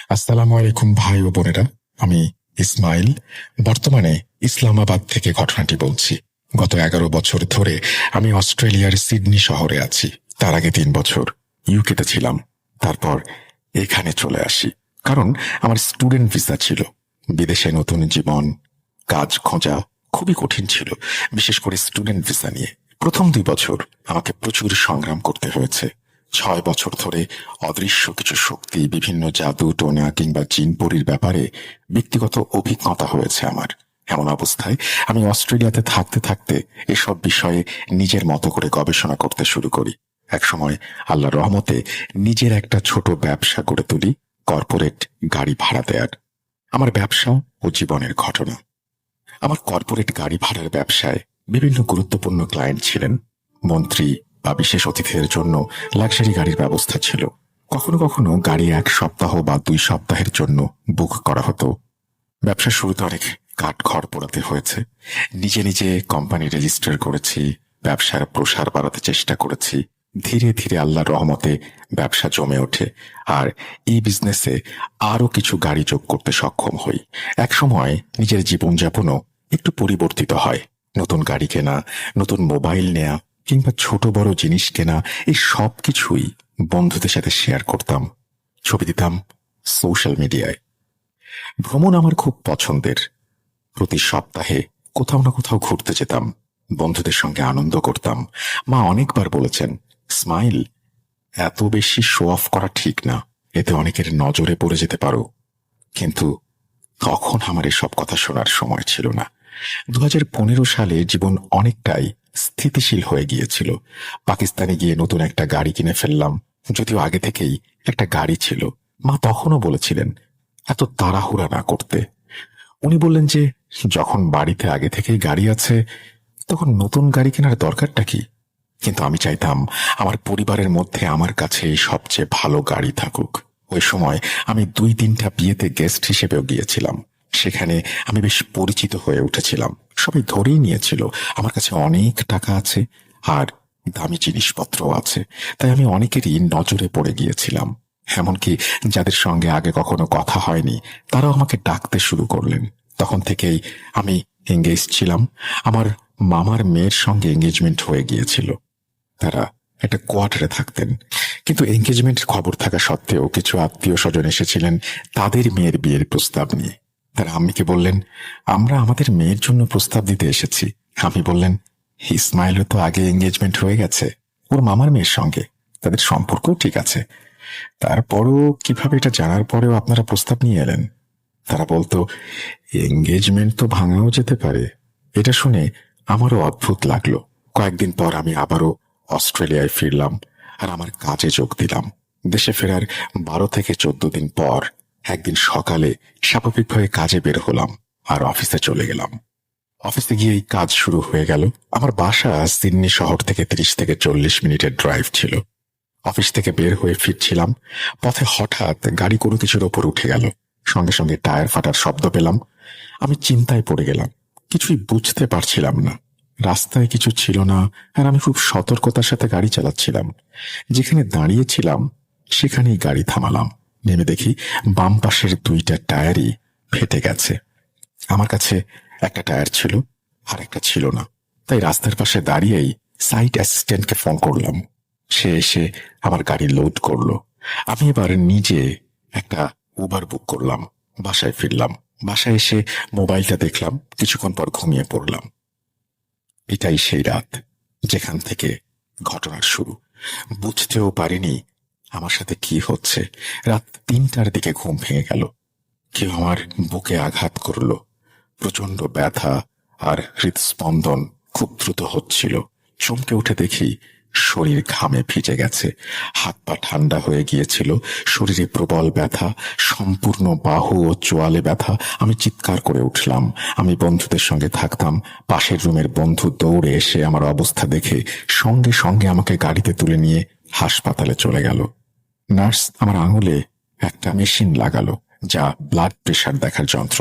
আসসালামু আলাইকুম ভাই ও বোনেরা। আমি ইসমাইল, বর্তমানে ইসলামাবাদ থেকে ঘটনাটি বলছি। গত 11 বছর ধরে আমি অস্ট্রেলিয়ার সিডনি শহরে আছি। তার আগে 3 বছর ইউকেতে ছিলাম। তারপর এখানে চলে আসি, কারণ আমার স্টুডেন্ট ভিসা ছিল। বিদেশে নতুন জীবন, কাজ খোঁজা খুবই কঠিন ছিল, বিশেষ করে স্টুডেন্ট ভিসা নিয়ে। প্রথম 2 বছর আমাকে প্রচুর সংগ্রাম করতে হয়েছে। 6 বছর ধরে অদৃশ্য কিছু শক্তি, বিভিন্ন জাদু টোনা কিংবা জিনপরির ব্যাপারে ব্যক্তিগত অভিজ্ঞতা হয়েছে আমার। এমন অবস্থায় আমি অস্ট্রেলিয়াতে থাকতে থাকতে এসব বিষয়ে নিজের মতো করে গবেষণা করতে শুরু করি। একসময় আল্লাহর রহমতে নিজের একটা ছোট ব্যবসা গড়ে তুলি, কর্পোরেট গাড়ি ভাড়া দেয়ার। আমার ব্যবসা ও জীবনের ঘটনা। আমার কর্পোরেট গাড়ি ভাড়ার ব্যবসায় বিভিন্ন গুরুত্বপূর্ণ ক্লায়েন্ট ছিলেন। মন্ত্রী বা বিশেষ অতিথিদের জন্য লাক্সারি গাড়ির ব্যবস্থা ছিল। কখনো কখনো গাড়ি 1 সপ্তাহ বা 2 সপ্তাহের জন্য বুক করা হতো। ব্যবসার শুরুতে অনেক কাঠখড় পোড়াতে হয়েছে। নিজে নিজে কোম্পানি রেজিস্টার করেছি, ব্যবসার প্রসার বাড়াতে চেষ্টা করেছি। ধীরে ধীরে আল্লাহর রহমতে ব্যবসা জমে ওঠে, আর এই বিজনেসে আরো কিছু গাড়ি যোগ করতে সক্ষম হই। একসময় নিজের জীবনযাপনও একটু পরিবর্তিত হয়। নতুন গাড়ি কেনা, নতুন মোবাইল নেয়া কিংবা ছোট বড় জিনিস কেনা, এই সব কিছুই বন্ধুদের সাথে শেয়ার করতাম, ছবি দিতাম সোশ্যাল মিডিয়ায়। ভ্রমণ আমার খুব পছন্দের। প্রতি সপ্তাহে কোথাও না কোথাও ঘুরতে যেতাম, বন্ধুদের সঙ্গে আনন্দ করতাম। মা অনেকবার বলেছেন, স্মাইল, এত বেশি শো অফ করা ঠিক না, এতে অনেকের নজরে পড়ে যেতে পারো। কিন্তু তখন আমার এসব কথা শোনার সময় ছিল না। 2015 সালে জীবন অনেকটাই স্থিতিশীল হয়ে গিয়েছিল। পাকিস্তানে গিয়ে নতুন একটা গাড়ি কিনে ফেললাম, যদিও আগে থেকেই একটা গাড়ি ছিল। মা তখনও বলেছিলেন এত তাড়াহুড়া না করতে। উনি বললেন যে যখন বাড়িতে আগে থেকেই গাড়ি আছে, তখন নতুন গাড়ি কেনার দরকারটা কি। কিন্তু আমি চাইতাম আমার পরিবারের মধ্যে আমার কাছে সবচেয়ে ভালো গাড়ি থাকুক। ওই সময় আমি 2-3টা বিয়েতে গেস্ট হিসেবেও গিয়েছিলাম। সেখানে আমি বেশ পরিচিত হয়ে উঠেছিলাম। সবাই ধরেই নিয়েছিল আমার কাছে অনেক টাকা আছে আর দামি জিনিসপত্রও আছে। তাই আমি অনেকেরই নজরে পড়ে গিয়েছিলাম। এমনকি যাদের সঙ্গে আগে কখনো কথা হয়নি, তারাও আমাকে ডাকতে শুরু করলেন। তখন থেকেই আমি এঙ্গেজ ছিলাম। আমার মামার মেয়ের সঙ্গে এঙ্গেজমেন্ট হয়ে গিয়েছিল। তারা একটা কোয়ার্টারে থাকতেন, কিন্তু এঙ্গেজমেন্টের খবর থাকা সত্ত্বেও কিছু আত্মীয় স্বজন এসেছিলেন তাদের মেয়ের বিয়ের প্রস্তাব নিয়ে। তারা আম্মিকে বললেন, আমরা আমাদের মেয়ের জন্য প্রস্তাব দিতে এসেছি। আমি বললেন, ইসমাইলও তো আগে এঙ্গেজমেন্ট হয়ে গেছে ওর মামার মেয়ের সঙ্গে, তাদের সম্পর্কও ঠিক আছে। তারপরও কিভাবে এটা জানার পরেও আপনারা প্রস্তাব নিয়ে এলেন? তারা বলতো, এঙ্গেজমেন্ট তো ভাঙাও যেতে পারে। এটা শুনে আমারও অদ্ভুত লাগলো। কয়েকদিন পর আমি আবারও অস্ট্রেলিয়ায় ফিরলাম আর আমার কাজে যোগ দিলাম। দেশে ফেরার 12 থেকে 14 দিন পর একদিন সকালে স্বাভাবিকভাবে কাজে বের হলাম আর অফিসে চলে গেলাম। অফিসে গিয়েই কাজ শুরু হয়ে গেল। আমার বাসা সিডনি শহর থেকে 30 থেকে 40 মিনিটের ড্রাইভ ছিল। অফিস থেকে বের হয়ে ফিরছিলাম, পথে হঠাৎ গাড়ি কোনো কিছুর ওপর উঠে গেল। সঙ্গে সঙ্গে টায়ার ফাটার শব্দ পেলাম। আমি চিন্তায় পড়ে গেলাম, কিছুই বুঝতে পারছিলাম না। রাস্তায় কিছু ছিল না, আর আমি খুব সতর্কতার সাথে গাড়ি চালাচ্ছিলাম। যেখানে দাঁড়িয়েছিলাম সেখানেই গাড়ি থামালাম। নেমে দেখি বাম পাশের 2টা টায়ারই ফেটে গেছে। আমার কাছে একটা টায়ার ছিল আর একটা ছিল না। তাই রাস্তার পাশে দাঁড়িয়েই সাইট অ্যাসিস্ট্যান্টকে ফোন করলাম। সে এসে আমার গাড়ি লোড করলো। আমি এবার নিজে একটা উবার বুক করলাম। বাসায় ফিরলাম। বাসায় এসে মোবাইলটা দেখলাম, কিছুক্ষণ পর ঘুমিয়ে পড়লাম। এটাই সেই রাত যেখান থেকে ঘটনার শুরু। বুঝতেও পারিনি আমার সাথে কি হচ্ছে। রাত 3টার দিকে ঘুম ভেঙে গেল। কেউ আমার বুকে আঘাত করলো। প্রচন্ড ব্যথা আর হৃদস্পন্দন খুব দ্রুত হচ্ছিল। চমকে উঠে দেখি শরীর ঘামে ভিজে গেছে, হাত পা ঠান্ডা হয়ে গিয়েছিল, শরীরে প্রবল ব্যথা, সম্পূর্ণ বাহু ও চোয়ালে ব্যথা। আমি চিৎকার করে উঠলাম। আমি বন্ধুদের সঙ্গে থাকতাম। পাশের রুমের বন্ধু দৌড়ে এসে আমার অবস্থা দেখে সঙ্গে সঙ্গে আমাকে গাড়িতে তুলে নিয়ে হাসপাতালে চলে গেল। নার্স আমার আঙুলে একটা মেশিন লাগালো, যা ব্লাড প্রেশার দেখার যন্ত্র।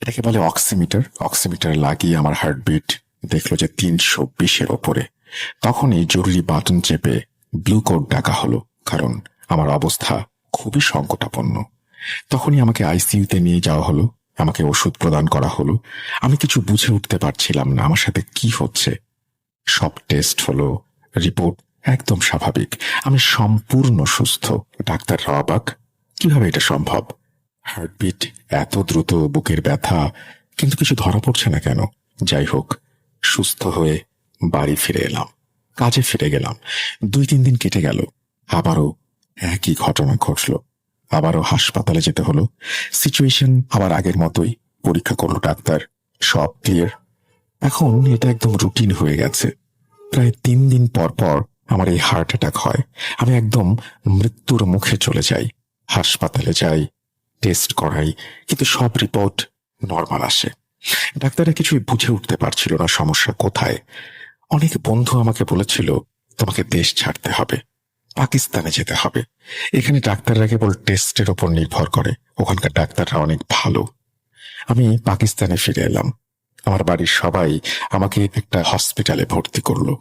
এটাকে বলে অক্সিমিটার। অক্সিমিটার লাগিয়ে আমার হার্টবিট দেখলো যে 320-এর ওপরে। তখনই জরুরি বাটন চেপে ব্লু কোড ডাকা হলো, কারণ আমার অবস্থা খুবই সংকটাপন্ন। তখনই আমাকে আইসিইউতে নিয়ে যাওয়া হলো, আমাকে ওষুধ প্রদান করা হলো। আমি কিছু বুঝে উঠতে পারছিলাম না আমার সাথে কি হচ্ছে। সব টেস্ট হলো, রিপোর্ট একদম স্বাভাবিক, আমি সম্পূর্ণ সুস্থ। ডাক্তাররা অবাক, কিভাবে এটা সম্ভব? হার্টবিট এত দ্রুত, বুকের ব্যথা, কিন্তু কিছু ধরা পড়ছে না কেন? যাই হোক, সুস্থ হয়ে বাড়ি ফিরে এলাম, কাজে ফিরে গেলাম। 2-3 দিন কেটে গেল, আবারও একই ঘটনা ঘটল। আবারও হাসপাতালে যেতে হলো। সিচুয়েশন আবার আগের মতোই। পরীক্ষা করলো ডাক্তার, সব ক্লিয়ার। এখন এটা একদম রুটিন হয়ে গেছে। প্রায় 3 দিন পর পর আমার এই হার্ট অ্যাটাক হয়। আমি একদম মৃত্যুর মুখে চলে যাই। হাসপাতালে যাই, টেস্ট করাই, কিন্তু সব রিপোর্ট নর্মাল আসে। ডাক্তাররা কিছুই বুঝে উঠতে পারছিল না সমস্যা কোথায়। অনেক বন্ধু আমাকে বলেছিল, তোমাকে দেশ ছাড়তে হবে, পাকিস্তানে যেতে হবে। এখানে ডাক্তাররা কেবল টেস্টের ওপর নির্ভর করে, ওখানকার ডাক্তাররা অনেক ভালো। আমি পাকিস্তানে ফিরে এলাম। আমার বাড়ির সবাই আমাকে একটা হসপিটালে ভর্তি করলো।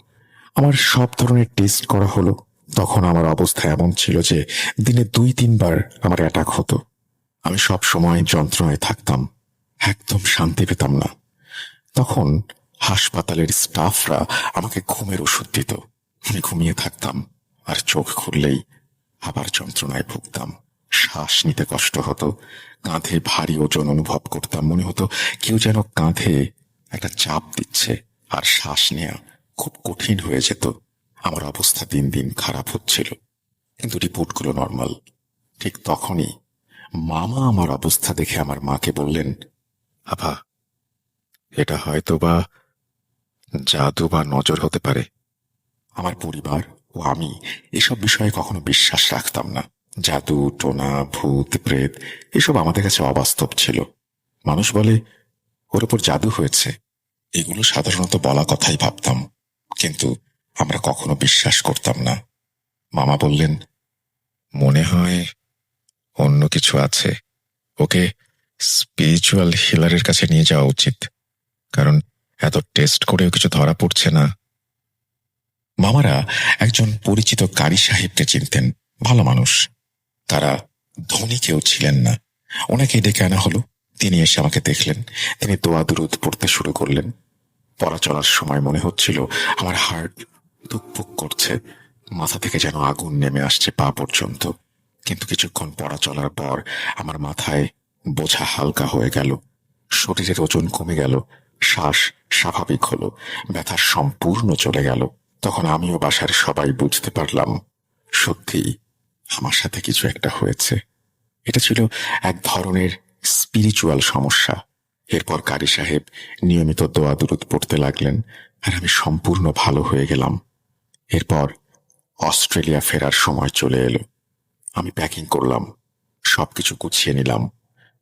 আমার সব ধরনের টেস্ট করা হলো। তখন আমার অবস্থা এমন ছিল যে দিনে 2-3 বার আমার অ্যাটাক হতো। আমি সব সময় যন্ত্রণায় থাকতাম, একদম শান্তি পেতাম না। তখন হাসপাতালের স্টাফরা আমাকে ঘুমের ওষুধ দিত। আমি ঘুমিয়ে থাকতাম, আর চোখ খুললেই আবার যন্ত্রণায় ভুগতাম। শ্বাস নিতে কষ্ট হতো, কাঁধে ভারী ওজন অনুভব করতাম। মনে হতো কেউ যেন কাঁধে একটা চাপ দিচ্ছে, আর শ্বাস নেওয়া খুব কঠিন হয়ে যেত। আমার অবস্থা দিন দিন খারাপ হচ্ছিল, কিন্তু রিপোর্টগুলো নর্মাল। ঠিক তখনই মামা আমার অবস্থা দেখে আমার মাকে বললেন, আভা, এটা হয়তো বা জাদু বা নজর হতে পারে। আমার পরিবার ও আমি এসব বিষয়ে কখনো বিশ্বাস রাখতাম না। জাদু টোনা, ভূত প্রেত এসব আমাদের কাছে অবাস্তব ছিল। মানুষ বলে ওর উপর জাদু হয়েছে, এগুলো সাধারণত বলা কথাই ভাবতাম, কিন্তু আমরা কখনো বিশ্বাস করতাম না। মামা বললেন, মনে হয় অন্য কিছু আছে, ওকে স্পিরিচুয়াল হিলারের কাছে নিয়ে যাওয়া উচিত, কারণ এত টেস্ট করেও কিছু ধরা পড়ছে না। মামারা একজন পরিচিত কারি সাহেবকে চিনতেন, ভালো মানুষ। তারা ধনী কেউ ছিলেন না। ওনাকে ডেকে আনা হলো। তিনি এসে আমাকে দেখলেন। তিনি দোয়া দুরুদ পড়তে শুরু করলেন। পড়া চলার সময় মনে হচ্ছিল আমার হার্ট ধুকপুক করছে, মাথা থেকে যেন আগুন নেমে আসছে পা পর্যন্ত। কিন্তু কিছুক্ষণ পড়া চলার পর আমার মাথায় বোঝা হালকা হয়ে গেল, শরীরের ওজন কমে গেল, শ্বাস স্বাভাবিক হলো, ব্যথা সম্পূর্ণ চলে গেল। তখন আমিও বাসার সবাই বুঝতে পারলাম, সত্যি আমার সাথে কিছু একটা হয়েছে। এটা ছিল এক ধরনের স্পিরিচুয়াল সমস্যা। এরপর কারি সাহেব নিয়মিত দোয়া দুরুদ পড়তে লাগলেন, আর আমি সম্পূর্ণ ভালো হয়ে গেলাম। এরপর অস্ট্রেলিয়া ফেরার সময় চলে এলো। আমি প্যাকিং করলাম, সবকিছু গুছিয়ে নিলাম।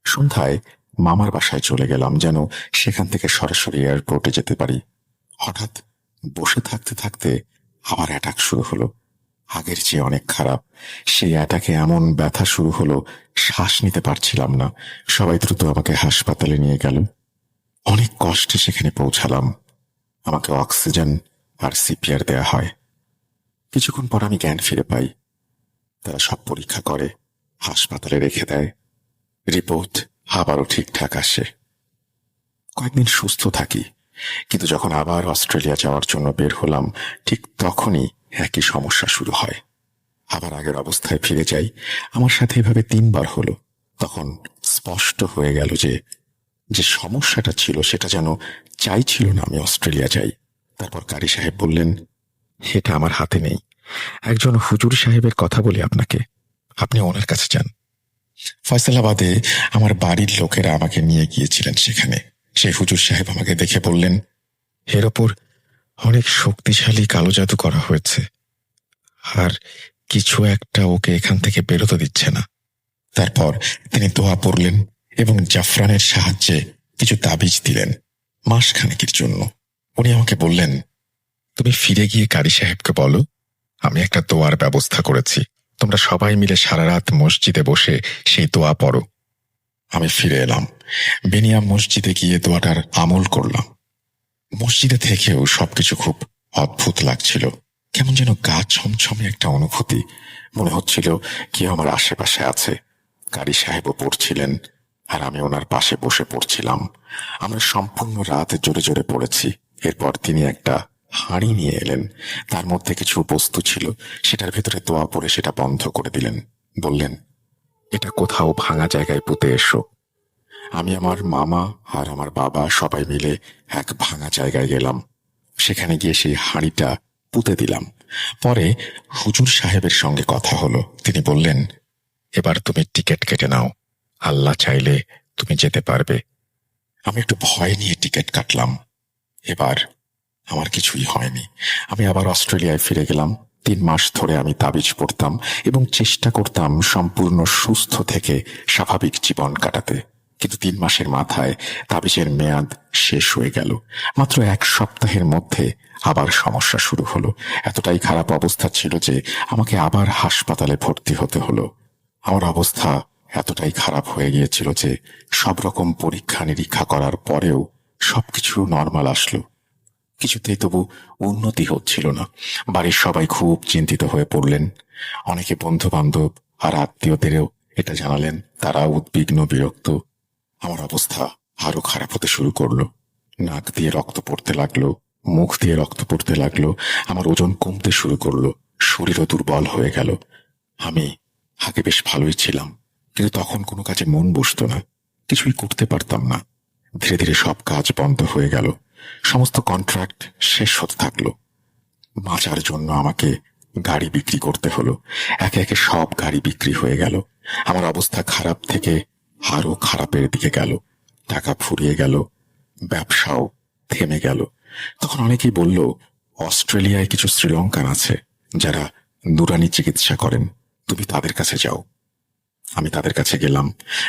সন্ধ্যায় মামার বাসায় চলে গেলাম, যেন সেখান থেকে সরাসরি এয়ারপোর্টে যেতে পারি। হঠাৎ বসে থাকতে থাকতে আবার অ্যাটাক শুরু হলো, আগের চেয়ে অনেক খারাপ। সেই অ্যাটাকে এমন ব্যথা শুরু হলো, শ্বাস নিতে পারছিলাম না। সবাই দ্রুত আমাকে হাসপাতালে নিয়ে গেল। অনেক কষ্টে সেখানে পৌঁছালাম। আমাকে অক্সিজেন আর সিপিআর দেয়া হয়। কিছুক্ষণ পর আমি জ্ঞান ফিরে পাই। তারা সব পরীক্ষা করে, হাসপাতালে রেখে দেয়। রিপোর্ট আবারও ঠিকঠাক আসে। কয়েকদিন সুস্থ থাকি, কিন্তু যখন আবার অস্ট্রেলিয়া যাওয়ার জন্য বের হলাম, ঠিক তখনই একই সমস্যা শুরু হয়। আবার আগের অবস্থায় ফিরে যাই। আমার সাথে এভাবে 3 বার হলো। তখন স্পষ্ট হয়ে গেল যে যে সমস্যাটা ছিল সেটা যেন চাইছিল না আমি অস্ট্রেলিয়া যাই। তারপর কারি সাহেব বললেন, এটা আমার হাতে নেই, একজন হুজুর সাহেবের কথা বলি আপনাকে, আপনি ওনার কাছে যান। ফয়সালাবাদে আমার বাড়ির লোকেরা আমাকে নিয়ে গিয়েছিলেন সেখানে। সেই হুজুর সাহেব আমাকে দেখে বললেন, এর ওপর অনেক শক্তিশালী কালো জাদু করা হয়েছে, আর কিছু একটা ওকে এখান থেকে বেরোতে দিচ্ছে না। তারপর তিনি দোয়া পড়লেন এবং জাফরানের সাহায্যে কিছু তাবিজ দিলেন মাসখানেকের জন্য। উনি আমাকে বললেন, তুমি ফিরে গিয়ে কারি সাহেবকে বলো আমি একটা দোয়ার ব্যবস্থা করেছি, তোমরা সবাই মিলে সারা রাত মসজিদে বসে সেই দোয়া পড়ো। আমি ফিরে এলাম। বেনিয়াম মসজিদে গিয়ে দোয়াটার আমল করলাম। মসজিদে থেকেও সবকিছু খুব অদ্ভুত লাগছিল। কেমন যেন গা ছমছমে একটা অনুভূতি, মনে হচ্ছিল কেউ আমার আশেপাশে আছে। কারি সাহেবও পড়ছিলেন, আর আমি ওনার পাশে বসে পড়ছিলাম। আমরা সম্পূর্ণ রাত জোরে জোরে পড়েছি। এরপর তিনি একটা হাঁড়ি নিয়ে এলেন। তার মধ্যে কিছু বস্তু ছিল, সেটার ভেতরে দোয়া পড়ে সেটা বন্ধ করে দিলেন। বললেন, এটা কোথাও ভাঙা জায়গায় পুঁতে এসো। আমি, আমার মামা আর আমার বাবা সবাই মিলে এক ভাঙা জায়গায় গেলাম। সেখানে গিয়ে সেই হাঁড়িটা পুঁতে দিলাম। পরে হুজুর সাহেবের সঙ্গে কথা হলো। তিনি বললেন, এবার তুমি টিকিট কেটে নাও, আল্লাহ চাইলে তুমি যেতে পারবে। আমি একটু ভয় নিয়ে টিকিট কাটলাম। এবার আমার কিছুই হয়নি। আমি আবার অস্ট্রেলিয়ায় ফিরে গেলাম। 3 মাস ধরে আমি তাবিজ পড়তাম এবং চেষ্টা করতাম সম্পূর্ণ সুস্থ থেকে স্বাভাবিক জীবন কাটাতে। কিন্তু 3 মাসের মাথায় তাবিজের মেয়াদ শেষ হয়ে গেল। মাত্র 1 সপ্তাহের মধ্যে আবার সমস্যা শুরু হলো। এতটাই খারাপ অবস্থা ছিল যে আমাকে আবার হাসপাতালে ভর্তি হতে হলো। আমার অবস্থা এতটাই খারাপ হয়ে গিয়েছিল যে সব রকম পরীক্ষা নিরীক্ষা করার পরেও সবকিছু নর্মাল আসলো। কিছুতেই তবু উন্নতি হচ্ছিল না। বাড়ির সবাই খুব চিন্তিত হয়ে পড়লেন। অনেকে বন্ধু বান্ধব আর আত্মীয়দেরও এটা জানালেন। তারা উদ্বিগ্ন, বিরক্ত। আমার অবস্থা আরো খারাপ হতে শুরু করলো। নাক দিয়ে রক্ত পড়তে লাগলো, মুখ দিয়ে রক্ত পড়তে লাগলো। আমার ওজন কমতে শুরু করলো, শরীরও দুর্বল হয়ে গেল। আমি আগে বেশ ভালোই ছিলাম, কিন্তু তখন কোনো কাজে মন বসতো না, কিছুই করতে পারতাম না। ধীরে ধীরে সব কাজ বন্ধ হয়ে গেল। সমস্ত কন্ট্রাক্ট শেষ হতে থাকলো। বাঁচার জন্য আমাকে গাড়ি বিক্রি করতে হলো। একে একে সব গাড়ি বিক্রি হয়ে গেল। আমার অবস্থা খারাপ থেকে আরো খারাপের দিকে গেল। টাকা ফুরিয়ে গেল, ব্যবসাও থেমে গেল। তখন অনেকেই বলল, অস্ট্রেলিয়ায় কিছু শ্রীলঙ্কান আছে যারা নুরানি চিকিৎসা করেন, তুমি তাদের কাছে যাও। আমি তাদের কাছে গেলাম।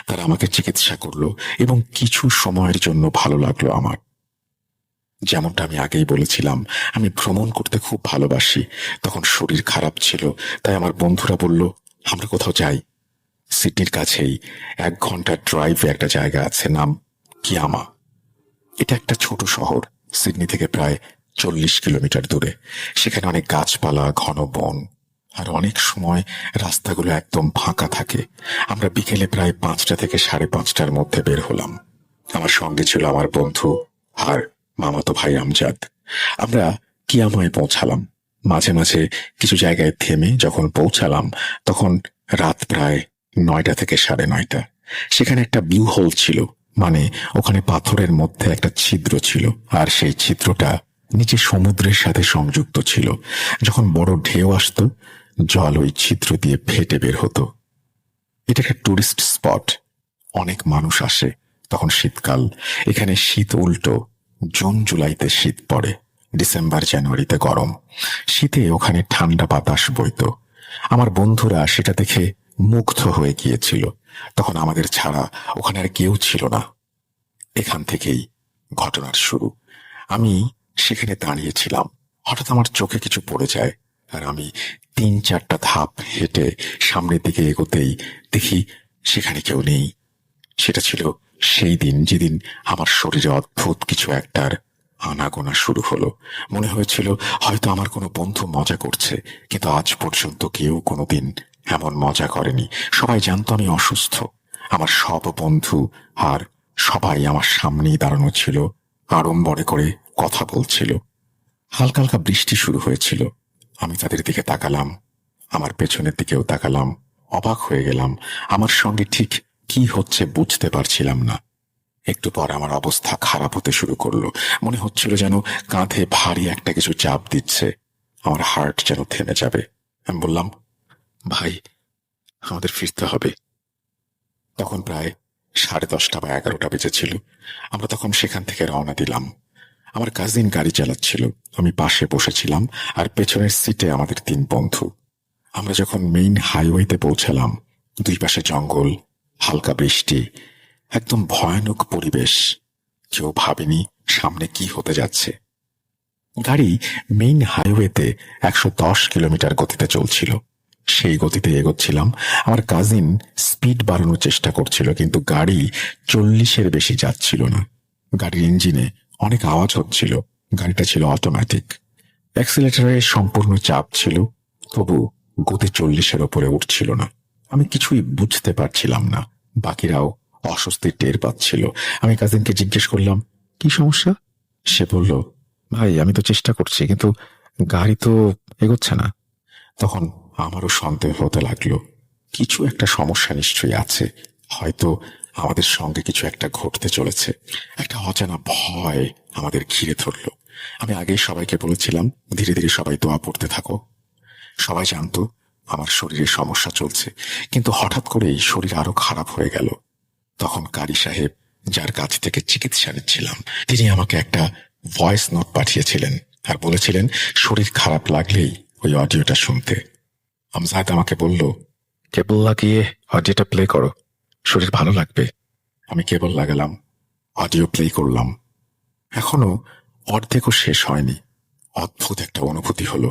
তারা আমাকে চিকিৎসা করলো এবং কিছু সময়ের জন্য ভালো লাগলো আমার। যেমনটা আমি আগেই বলেছিলাম, আমি ভ্রমণ করতে খুব ভালোবাসি। তখন শরীর খারাপ ছিল, তাই আমার বন্ধুরা বলল, আমরা কোথাও যাই। সিডনির কাছেই 1 ঘন্টার ড্রাইভে একটা জায়গা আছে, নাম কিয়ামা। এটা একটা ছোট শহর, সিডনি থেকে প্রায় 40 কিলোমিটার দূরে। সেখানে অনেক গাছপালা, ঘন বন, আর অনেক সময় রাস্তাগুলো একদম ফাঁকা থাকে। আমরা বিকেলে প্রায় 5টা থেকে 5:30টার মধ্যে বের হলাম। আমার সঙ্গে ছিল আমার বন্ধু আর মামাতো ভাই আমজাদ। আমরা কিয়ামায় পৌঁছালাম। মাঝে মাঝে কিছু জায়গায় থেমে যখন পৌঁছালাম, তখন রাত প্রায় 9টা থেকে 9:30। সেখানে একটা ব্লু হোল ছিল, মানে ওখানে পাথরের মধ্যে একটা ছিদ্র ছিল, আর সেই ছিদ্রটা নিচে সমুদ্রের সাথে সংযুক্ত ছিল। যখন বড় ঢেউ আসতো, জল ওই ছিদ্র দিয়ে ফেটে বের হতো। এটা একটা টুরিস্ট স্পট, অনেক মানুষ আসে। তখন শীতকাল, এখানে শীত উল্টো। জুন জুলাইতে শীত পড়ে, ডিসেম্বর জানুয়ারিতে গরম। শীতে ওখানে ঠান্ডা বাতাস বইতো। আমার বন্ধুরা সেটা দেখে মুগ্ধ হয়ে গিয়েছিল। তখন আমাদের ছাড়া ওখানে আর কেউ ছিল না। এখান থেকেই ঘটনার শুরু। আমি সেখানে দাঁড়িয়েছিলাম। হঠাৎ আমার চোখে কিছু পড়ে যায়, আর আমি 3-4টা ধাপ হেঁটে সামনের দিকে এগোতেই দেখি সেখানে কেউ নেই। সেটা ছিল সেই দিন যেদিন আমার শরীরে অদ্ভুত কিছু একটার আনাগোনা শুরু হলো। মনে হয়েছিল হয়তো আমার কোনো বন্ধু মজা করছে, কিন্তু আজ পর্যন্ত কেউ কোনোদিন এমন মজা করেনি। সবাই জানতো আমি অসুস্থ। আমার সব বন্ধু আর সবাই আমার সামনেই দাঁড়ানো ছিল, আড়ম্বরে করে কথা বলছিল। হালকা হালকা বৃষ্টি শুরু হয়েছিল। আমি তাদের দিকে তাকালাম, আমার পেছনের দিকেও তাকালাম। অবাক হয়ে গেলাম। আমার সঙ্গে ঠিক কি হচ্ছে বুঝতে পারছিলাম না। একটু পর আমার অবস্থা খারাপ হতে শুরু করলো। মনে হচ্ছিল যেন কাঁধে ভারী একটা কিছু চাপ দিচ্ছে। আমার হার্ট যেন থেমে যাবে। আমি বললাম, ভাই, আমাদের ফিরতে হবে। তখন প্রায় 10:30 বা 11টা বেজেছিল। আমরা তখন সেখান থেকে রওনা দিলাম। আমার কাজিন গাড়ি চালাচ্ছিল, আমি পাশে বসেছিলাম, আর পেছনের সিটে আমাদের 3 বন্ধু। আমরা যখন মেইন হাইওয়েতে পৌঁছালাম, 2 পাশে জঙ্গল, হালকা বৃষ্টি, একদম ভয়ানক পরিবেশ। কেউ ভাবেনি সামনে কি হতে যাচ্ছে। গাড়ি মেইন হাইওয়েতে 110 কিলোমিটার গতিতে চলছিল। সেই গতিতে এগোচ্ছিলাম। আমার কাজিন স্পিড বাড়ানোর চেষ্টা করছিল, কিন্তু গাড়ি 40-এর বেশি যাচ্ছিল না। গাড়ির ইঞ্জিনে অনেক আওয়াজ হচ্ছিল। গাড়িটা ছিল অটোমেটিক। অ্যাক্সিলারেটরে সম্পূর্ণ চাপ ছিল, তবু গতি 40-এর ওপরে উঠছিল না। আমি কিছুই বুঝতে পারছিলাম না। বাকিরাও অস্বস্তি টের পাচ্ছিল। আমি কাজিনকে জিজ্ঞেস করলাম, কি সমস্যা? সে বলল, ভাই আমি তো চেষ্টা করছি, কিন্তু গাড়ি তো এগোচ্ছে না। তখন আমারও সন্দেহ হতে লাগলো, কিছু একটা সমস্যা নিশ্চয়ই আছে। হয়তো আমাদের সঙ্গে কিছু একটা ঘটতে চলেছে। একটা অজানা ভয় আমাদের ঘিরে ধরল। আমি আগেই সবাইকে বলেছিলাম, ধীরে ধীরে সবাই দোয়া পড়তে থাকো। সবাই জানতো আমার শরীরে সমস্যা চলছে, কিন্তু হঠাৎ করেই শরীর আরো খারাপ হয়ে গেল। তখন কারি সাহেব, যার কাছ থেকে চিকিৎসা নিচ্ছিলাম, তিনি আমাকে একটা ভয়েস নোট পাঠিয়েছিলেন আর বলেছিলেন শরীর খারাপ লাগলেই ওই অডিওটা শুনতে। আমজাদ আমাকে বলল, কেবল লাগিয়ে অডিওটা প্লে করো, শরীর ভালো লাগবে। আমি কেবল লাগালাম, অডিও প্লে করলাম। এখনো অর্ধেকও শেষ হয়নি, অদ্ভুত একটা অনুভূতি হলো।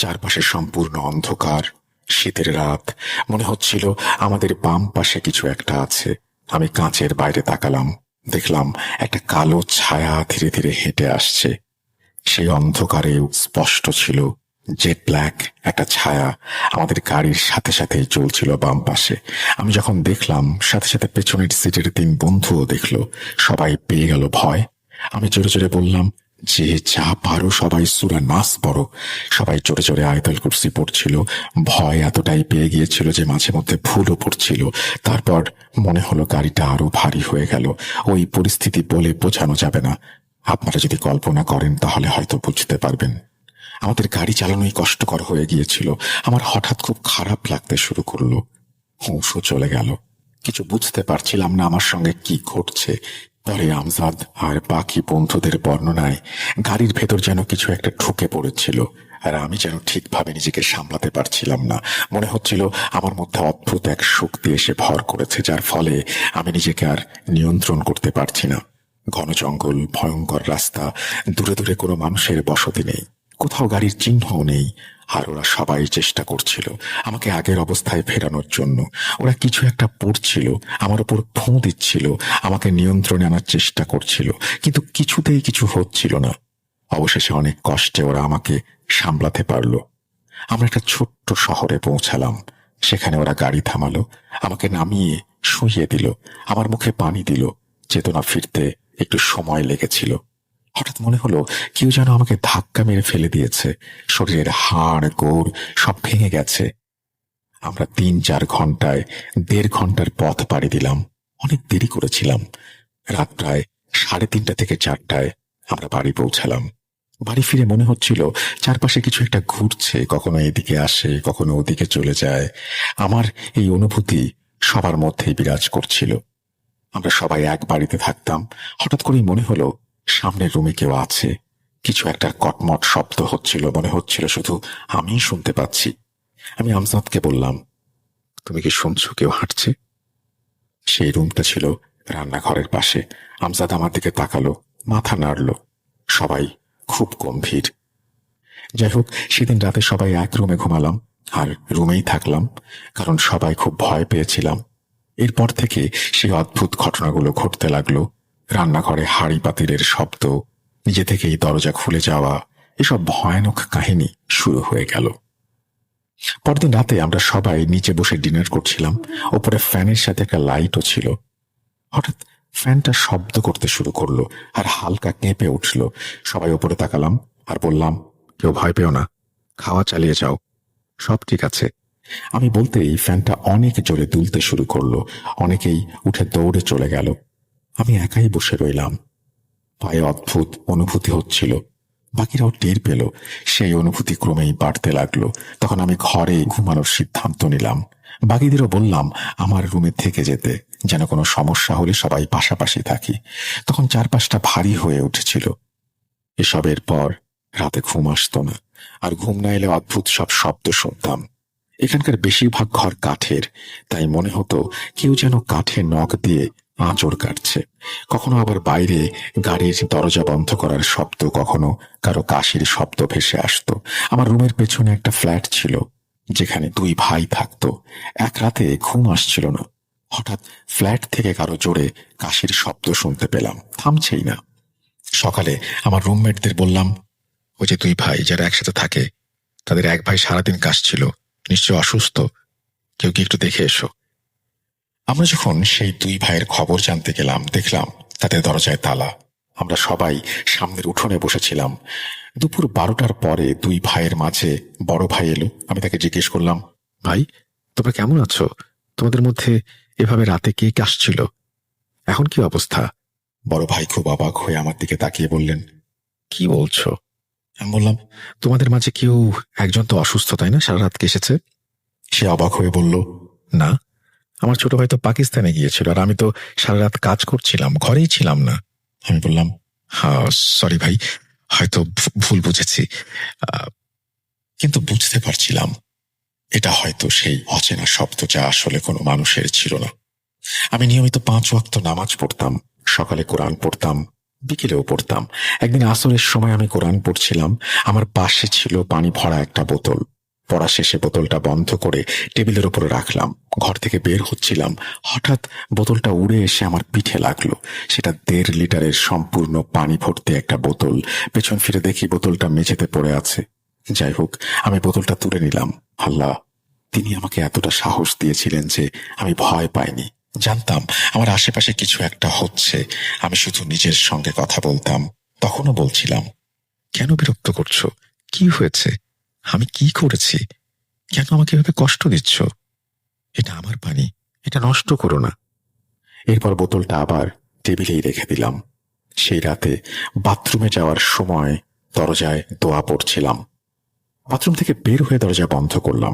চারপাশে সম্পূর্ণ অন্ধকার, শীতের রাত। মনে হচ্ছিল আমাদের বাম পাশে কিছু একটা আছে। আমি কাঁচের বাইরে তাকালাম, দেখলাম একটা কালো ছায়া ধীরে ধীরে হেঁটে আসছে। সেই অন্ধকারেও স্পষ্ট ছিল জেট ব্ল্যাক একটা ছায়া আমাদের গাড়ির সাথে সাথেই চলছিল বাম পাশে। আমি যখন দেখলাম, সাথে সাথে পেছনের সিটের 3 বন্ধুও দেখলো। সবাই পেয়ে গেল ভয়। আমি জোরে জোরে বললাম, যে যা পারো সবাই সূরা নাস পড়ো। সবাই জোরে জোরে আয়াতুল কুরসি পড়ছিল। ভয় এতটাই পেয়ে গিয়েছিল যে মাঝে মধ্যে ভুলও পড়ছিল। তারপর মনে হলো গাড়িটা আরো ভারী হয়ে গেল। ওই পরিস্থিতি বলে বোঝানো যাবে না। আপনারা যদি কল্পনা করেন তাহলে হয়তো বুঝতে পারবেন। আমাদের গাড়ি চালানোই কষ্টকর হয়ে গিয়েছিল। আমার হঠাৎ খুব খারাপ লাগতে শুরু করলো। হুঁশও চলে গেল। কিছু বুঝতে পারছিলাম না আমার সঙ্গে কি ঘটছে। পরে আমজাদ আর বাকি বন্ধুদের বর্ণনায় গাড়ির ভেতর যেন কিছু একটা ঢুকে পড়েছিল, আর আমি যেন ঠিকভাবে নিজেকে সামলাতে পারছিলাম না। মনে হচ্ছিল আমার মধ্যে অদ্ভুত এক শক্তি এসে ভর করেছে, যার ফলে আমি নিজেকে আর নিয়ন্ত্রণ করতে পারছি না। ঘন জঙ্গল, ভয়ঙ্কর রাস্তা, দূরে দূরে কোনো মানুষের বসতি নেই, কোথাও গাড়ির চিহ্নও নেই। আর ওরা সবাই চেষ্টা করছিল আমাকে আগের অবস্থায় ফেরানোর জন্য। ওরা কিছু একটা পড়ছিল, আমার উপর ফোঁ দিচ্ছিল, আমাকে নিয়ন্ত্রণে আনার চেষ্টা করছিল, কিন্তু কিছুতেই কিছু হচ্ছিল না। অবশেষে অনেক কষ্টে ওরা আমাকে সামলাতে পারলো। আমরা একটা ছোট্ট শহরে পৌঁছালাম। সেখানে ওরা গাড়ি থামালো, আমাকে নামিয়ে শুইয়ে দিল, আমার মুখে পানি দিল। চেতনা ফিরতে একটু সময় লেগেছিল। হঠাৎ মনে হলো কেউ যেন আমাকে ধাক্কা মেরে ফেলে দিয়েছে। শরীরের হাড় গোড় সব ভেঙে গেছে। আমরা 3-4 ঘন্টায় 1.5 ঘন্টার পথ পাড়ি দিলাম। অনেক দেরি করেছিলাম। রাত প্রায় 3:30 থেকে 4টায় আমরা বাড়ি পৌঁছালাম। বাড়ি ফিরে মনে হচ্ছিল চারপাশে কিছু একটা ঘুরছে, কখনো এদিকে আসে, কখনো ওদিকে চলে যায়। আমার এই অনুভূতি সবার মধ্যেই বিরাজ করছিল। আমরা সবাই এক বাড়িতে থাকতাম। হঠাৎ করেই মনে হলো সামনের রুমে কেউ আছে। কিছু একটা কটমট শব্দ হচ্ছিল, মনে হচ্ছিল শুধু আমিই শুনতে পাচ্ছি। আমি আমজাদকে বললাম, তুমি কি শুনছো কেউ হাঁটছে? সেই রুমটা ছিল রান্নাঘরের পাশে। আমজাদ আমার দিকে তাকালো, মাথা নাড়ল। সবাই খুব গম্ভীর। যাই হোক, সেদিন রাতে সবাই এক রুমে ঘুমালাম আর রুমেই থাকলাম, কারণ সবাই খুব ভয় পেয়েছিলাম। এরপর থেকে সেই অদ্ভুত ঘটনাগুলো ঘটতে লাগলো। রান্নাঘরে হাঁড়ি পাতিলের শব্দ, নিজে থেকেই দরজা খুলে যাওয়া, এসব ভয়ানক কাহিনী শুরু হয়ে গেল। পরদিন রাতে আমরা সবাই নিচে বসে ডিনার করছিলাম। ওপরে ফ্যানের সাথে একটা লাইটও ছিল। হঠাৎ ফ্যানটা শব্দ করতে শুরু করলো আর হালকা কেঁপে উঠল। সবাই ওপরে তাকালাম আর বললাম, কেউ ভয় পেও না, খাওয়া চালিয়ে যাও, সব ঠিক আছে। আমি বলতেই ফ্যানটা অনেক জোরে দুলতে শুরু করলো। অনেকেই উঠে দৌড়ে চলে গেল। আমি একাই বসে রইলাম। পায়ে অদ্ভুত অনুভূতি হচ্ছিল। বাকিরাও টের পেল। সেই অনুভূতি ক্রমেই বাড়তে লাগলো। তখন আমি ঘরে ঘুমানোর সিদ্ধান্ত নিলাম। বাকিদেরও বললাম আমার রুমে থেকে যেতে, যেন কোনো সমস্যা হলে সবাই পাশাপাশি থাকি। তখন চারপাশটা ভারী হয়ে উঠেছিল। এসবের পর রাতে ঘুম আসতো না, আর ঘুম না এলে অদ্ভুত সব শব্দ শুনতাম। এখানকার বেশিরভাগ ঘর কাঠের, তাই মনে হতো কেউ যেন কাঠে নখ দিয়ে আঁচড় কাটছে। কখনো আবার বাইরে গাড়ির দরজা বন্ধ করার শব্দ, কখনো কারো কাশির শব্দ ভেসে আসতো। আমার রুমের পেছনে একটা ফ্ল্যাট ছিল, যেখানে 2 ভাই থাকতো। এক রাতে ঘুম আসছিল না। হঠাৎ ফ্ল্যাট থেকে কারো জোরে কাশির শব্দ শুনতে পেলাম, থামছেই না। সকালে আমার রুমমেটদের বললাম, ওই যে 2 ভাই যারা একসাথে থাকে, তাদের এক ভাই সারাদিন কাশছিল, নিশ্চয় অসুস্থ। কেউ কি একটু দেখে এসো। আমরা যখন সেই দুই ভাইয়ের খবর জানতে গেলাম, দেখলাম তাদের দরজায় তালা। আমরা সবাই সামনের উঠোনে বসেছিলাম। দুপুর 12টার পরে দুই ভাইয়ের মাঝে বড় ভাই এলো। আমি তাকে জিজ্ঞেস করলাম, ভাই, তোমরা কেমন আছো? তোমাদের মধ্যে এভাবে রাতে কে আসছিল? এখন কি অবস্থা? বড় ভাই খুব অবাক হয়ে আমার দিকে তাকিয়ে বললেন, কি বলছো? আমি বললাম, তোমাদের মাঝে কেউ একজন তো অসুস্থ, তাই না? সারা রাত কে এসেছে? সে অবাক হয়ে বলল, না, আমার ছোট ভাই তো পাকিস্তানে গিয়েছিল, আর আমি তো সারা রাত কাজ করছিলাম, ঘরেই ছিলাম না। আমি বললাম, হ্যাঁ সরি ভাই, হয়তো ভুল বুঝেছি। কিন্তু বুঝতে পারছিলাম এটা হয়তো সেই অচেনা শব্দ, যা আসলে কোনো মানুষের ছিল না। আমি নিয়মিত 5 ওয়াক্ত নামাজ পড়তাম। সকালে কোরআন পড়তাম, বিকেলেও পড়তাম। একদিন আসরের সময় আমি কোরআন পড়ছিলাম। আমার পাশে ছিল পানি ভরা একটা বোতল। পড়া শেষে বোতলটা বন্ধ করে টেবিলের উপরে রাখলাম। ঘর থেকে বের হচ্ছিলাম, হঠাৎ বোতলটা উড়ে এসে আমার পিঠে লাগলো। সেটা 1.5 লিটারের সম্পূর্ণ পানি ভর্তি একটা বোতল। পেছন ফিরে দেখি বোতলটা মেঝেতে পড়ে আছে। যাই হোক, আমি বোতলটা তুলে নিলাম। আল্লাহ, তিনি আমাকে এতটা সাহস দিয়েছিলেন যে আমি ভয় পাইনি। জানতাম আমার আশেপাশে কিছু একটা হচ্ছে। আমি শুধু নিজের সঙ্গে কথা বলতাম। তখনও বলছিলাম, কেন বিরক্ত করছো? কি হয়েছে? আমি কি করেছি? কেন আমাকে এভাবে কষ্ট দিচ্ছ? এটা আমার পানি, এটা নষ্ট করো না। এরপর বোতলটা আবার টেবিলেই রেখে দিলাম। সেই রাতে বাথরুমে যাওয়ার সময় দরজায় দোয়া পড়ছিলাম। বাথরুম থেকে বের হয়ে দরজা বন্ধ করলাম।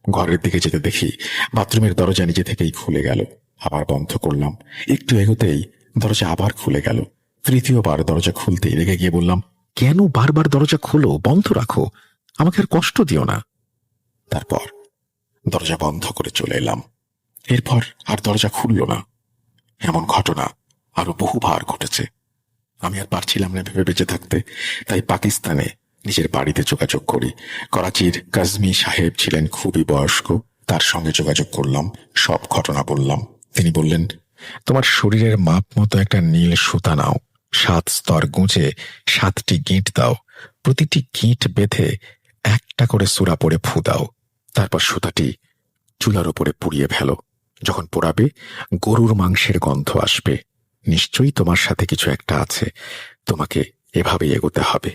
ঘরের দিকে যেতে দেখি বাথরুমের দরজা নিজে থেকেই খুলে গেল। আবার বন্ধ করলাম। একটু এগোতেই দরজা আবার খুলে গেল। তৃতীয়বার দরজা খুলতেই রেগে গিয়ে বললাম, কেন বারবার দরজা খোলো? বন্ধ রাখো, আমাকে আর কষ্ট দিও না। তারপর দরজা বন্ধ করে চলে এলাম। এরপর আর দরজা খুলল না। এমন ঘটনা আরো বহুবার ঘটেছে। আমি আর পারছিলাম না ভেবে বেঁচে থাকতে। তাই পাকিস্তানে নিজের বাড়িতে যোগাযোগ করি। করাচির কাজমি সাহেব ছিলেন খুবই বয়স্ক। তার সঙ্গে যোগাযোগ করলাম, সব ঘটনা বললাম। তিনি বললেন, তোমার শরীরের মাপ মতো একটা নীল সুতা নাও, 7 স্তর গুঁজে 7টি গিঁট দাও, প্রতিটি গিঁট বেঁধে একটা করে সূরা পড়ে ফু দাও। তারপর সুতাটি চুলার উপরে পুড়িয়ে ফেলো। যখন পোড়াবে, গরুর মাংসের গন্ধ আসবে। নিশ্চয়ই তোমার সাথে কিছু একটা আছে। তোমাকে এভাবেই এগোতে হবে।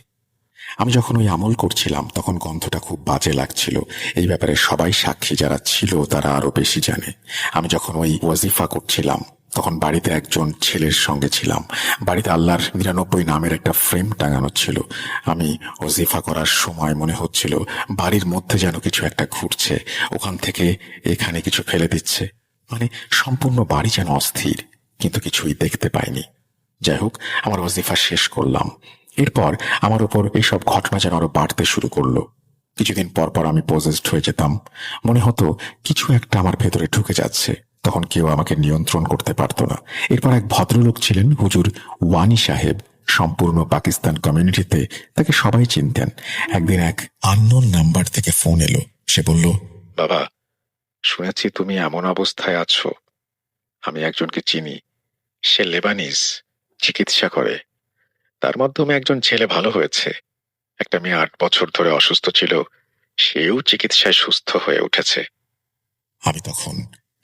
আমি যখন ওই আমল করছিলাম তখন গন্ধটা খুব বাজে লাগছিল। এই ব্যাপারে সবাই সাক্ষী, যারা ছিল তারা আরো বেশি জানে। আমি যখন ওই ওয়াজিফা করছিলাম তখন বাড়িতে একজন ছেলের সঙ্গে ছিলাম। বাড়িতে আল্লাহর 99 নামের একটা ফ্রেম টাঙানো ছিল। আমি ওয়াজিফা করার সময় মনে হচ্ছিল বাড়ির মধ্যে যেন কিছু একটা ঘুরছে, ওখান থেকে এখানে কিছু ফেলে দিচ্ছে। মানে সম্পূর্ণ বাড়ি যেন অস্থির, কিন্তু কিছুই দেখতে পাইনি। যাই হোক, আমার ওয়াজিফা শেষ করলাম। এরপর আমার উপর এইসব ঘটনা যেন আরো বাড়তে শুরু করলো। কিছুদিন পর পর আমি পজেসড হয়ে যেতাম। মনে হতো কিছু একটা আমার ভেতরে ঢুকে যাচ্ছে। তখন কেউ আমাকে নিয়ন্ত্রণ করতে পারত না। এরপর এক ভদ্রলোক ছিলেন, হুজুর ওয়ানি সাহেব। সম্পূর্ণ পাকিস্তান কমিউনিটিতে তাকে সবাই চিনতেন। একদিন এক আননোন নাম্বার থেকে ফোন এলো। সে বলল, বাবা, শুনেছি তুমি এমন অবস্থায় আছো। আমি একজনকে চিনি, সে লেবানিজ, চিকিৎসা করে। তার মাধ্যমে একজন ছেলে ভালো হয়েছে। একটা মেয়ে 8 বছর ধরে অসুস্থ ছিল, সেও চিকিৎসায় সুস্থ হয়ে উঠেছে। আমি তখন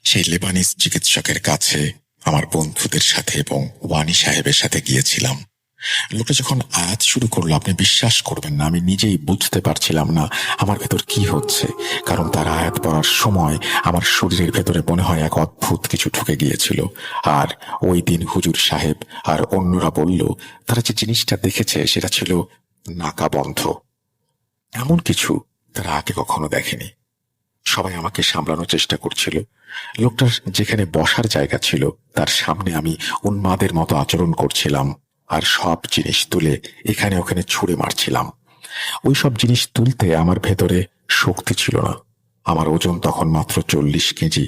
সেই লেবানিজ চিকিৎসকের কাছে আমার বন্ধুদের সাথে এবং ওয়ানি সাহেবের সাথে গিয়েছিলাম। লোকটা যখন আয়াত শুরু করলো, আপনি বিশ্বাস করবেন না, আমি নিজেই বুঝতে পারছিলাম না আমার ভেতর কি হচ্ছে। কারণ তার আয়াত পড়ার সময় আমার শরীরের ভেতরে মনে হয় এক অদ্ভুত কিছু ঢুকে গিয়েছিল। আর ওই দিন হুজুর সাহেব আর অন্যরা বলল, তারা যে জিনিসটা দেখেছে সেটা ছিল নাকা বন্ধ। এমন কিছু তারা আগে কখনো দেখেনি। সবাই আমাকে সামলানোর চেষ্টা করছিল। লোকটার যেখানে বসার জায়গা ছিল তার সামনে আমি উন্মাদের মতো আচরণ করছিলাম, আর সব জিনিস তুলে এখানে ওখানে ছুঁড়ে মারছিলাম। ওই সব জিনিস তুলতে আমার ভেতরে শক্তি ছিল না। আমার ওজন তখন মাত্র 40 কেজি।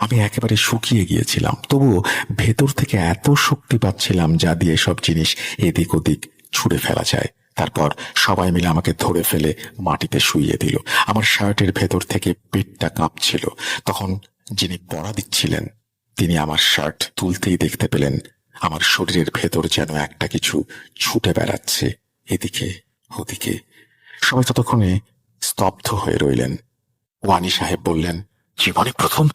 আমি একেবারে শুকিয়ে গিয়েছিলাম, তবুও ভেতর থেকে এত শক্তি পাচ্ছিলাম যা দিয়ে সব জিনিস এদিক ওদিক ছুঁড়ে ফেলা যায়। তারপর সবাই মিলে আমাকে ধরে ফেলে মাটিতে শুইয়ে দিল। আমার শার্টের ভেতর থেকে পেটটা কাঁপছিল। তখন যিনি পড়া দিচ্ছিলেন তিনি আমার শার্ট তুলতেই দেখতে পেলেন আমার শরীরের ভেতর যেন একটা কিছু ছুটে বেড়াচ্ছে এদিকে ওদিকে। সবাই ততক্ষণে স্তব্ধ হয়ে রইলেন। ওয়ানি সাহেব বললেন, জীবনে প্রথম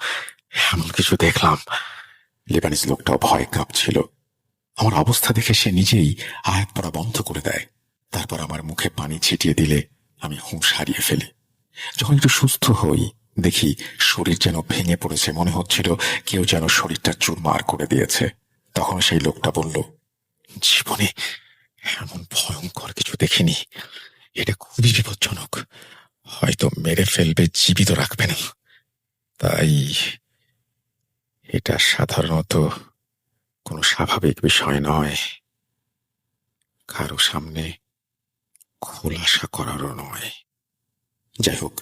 এমন কিছু দেখলাম। লেবানিজ লোকটাও ভয়ে কাঁপছিল। আমার অবস্থা দেখে সে নিজেই আয়াত পড়া বন্ধ করে দেয়। তারপর আমার মুখে পানি ছিটিয়ে দিলে আমি হুঁশ হারিয়ে ফেলি। যখন একটু সুস্থ হই দেখি শরীর যেন ভেঙে পড়েছে, মনে হচ্ছিল কেউ যেন শরীরটা চুরমার করে দিয়েছে। তখন সেই লোকটা বলল, জীবনে এমন ভয়ঙ্কর কিছু দেখিনি, এটা খুবই বিপজ্জনক, হয়তো মেরে ফেলবে, জীবিত রাখবে না। তাই এটা সাধারণত কোনো স্বাভাবিক বিষয় নয়, কারো সামনে খোলাসা করারও নয়। যাই হোক,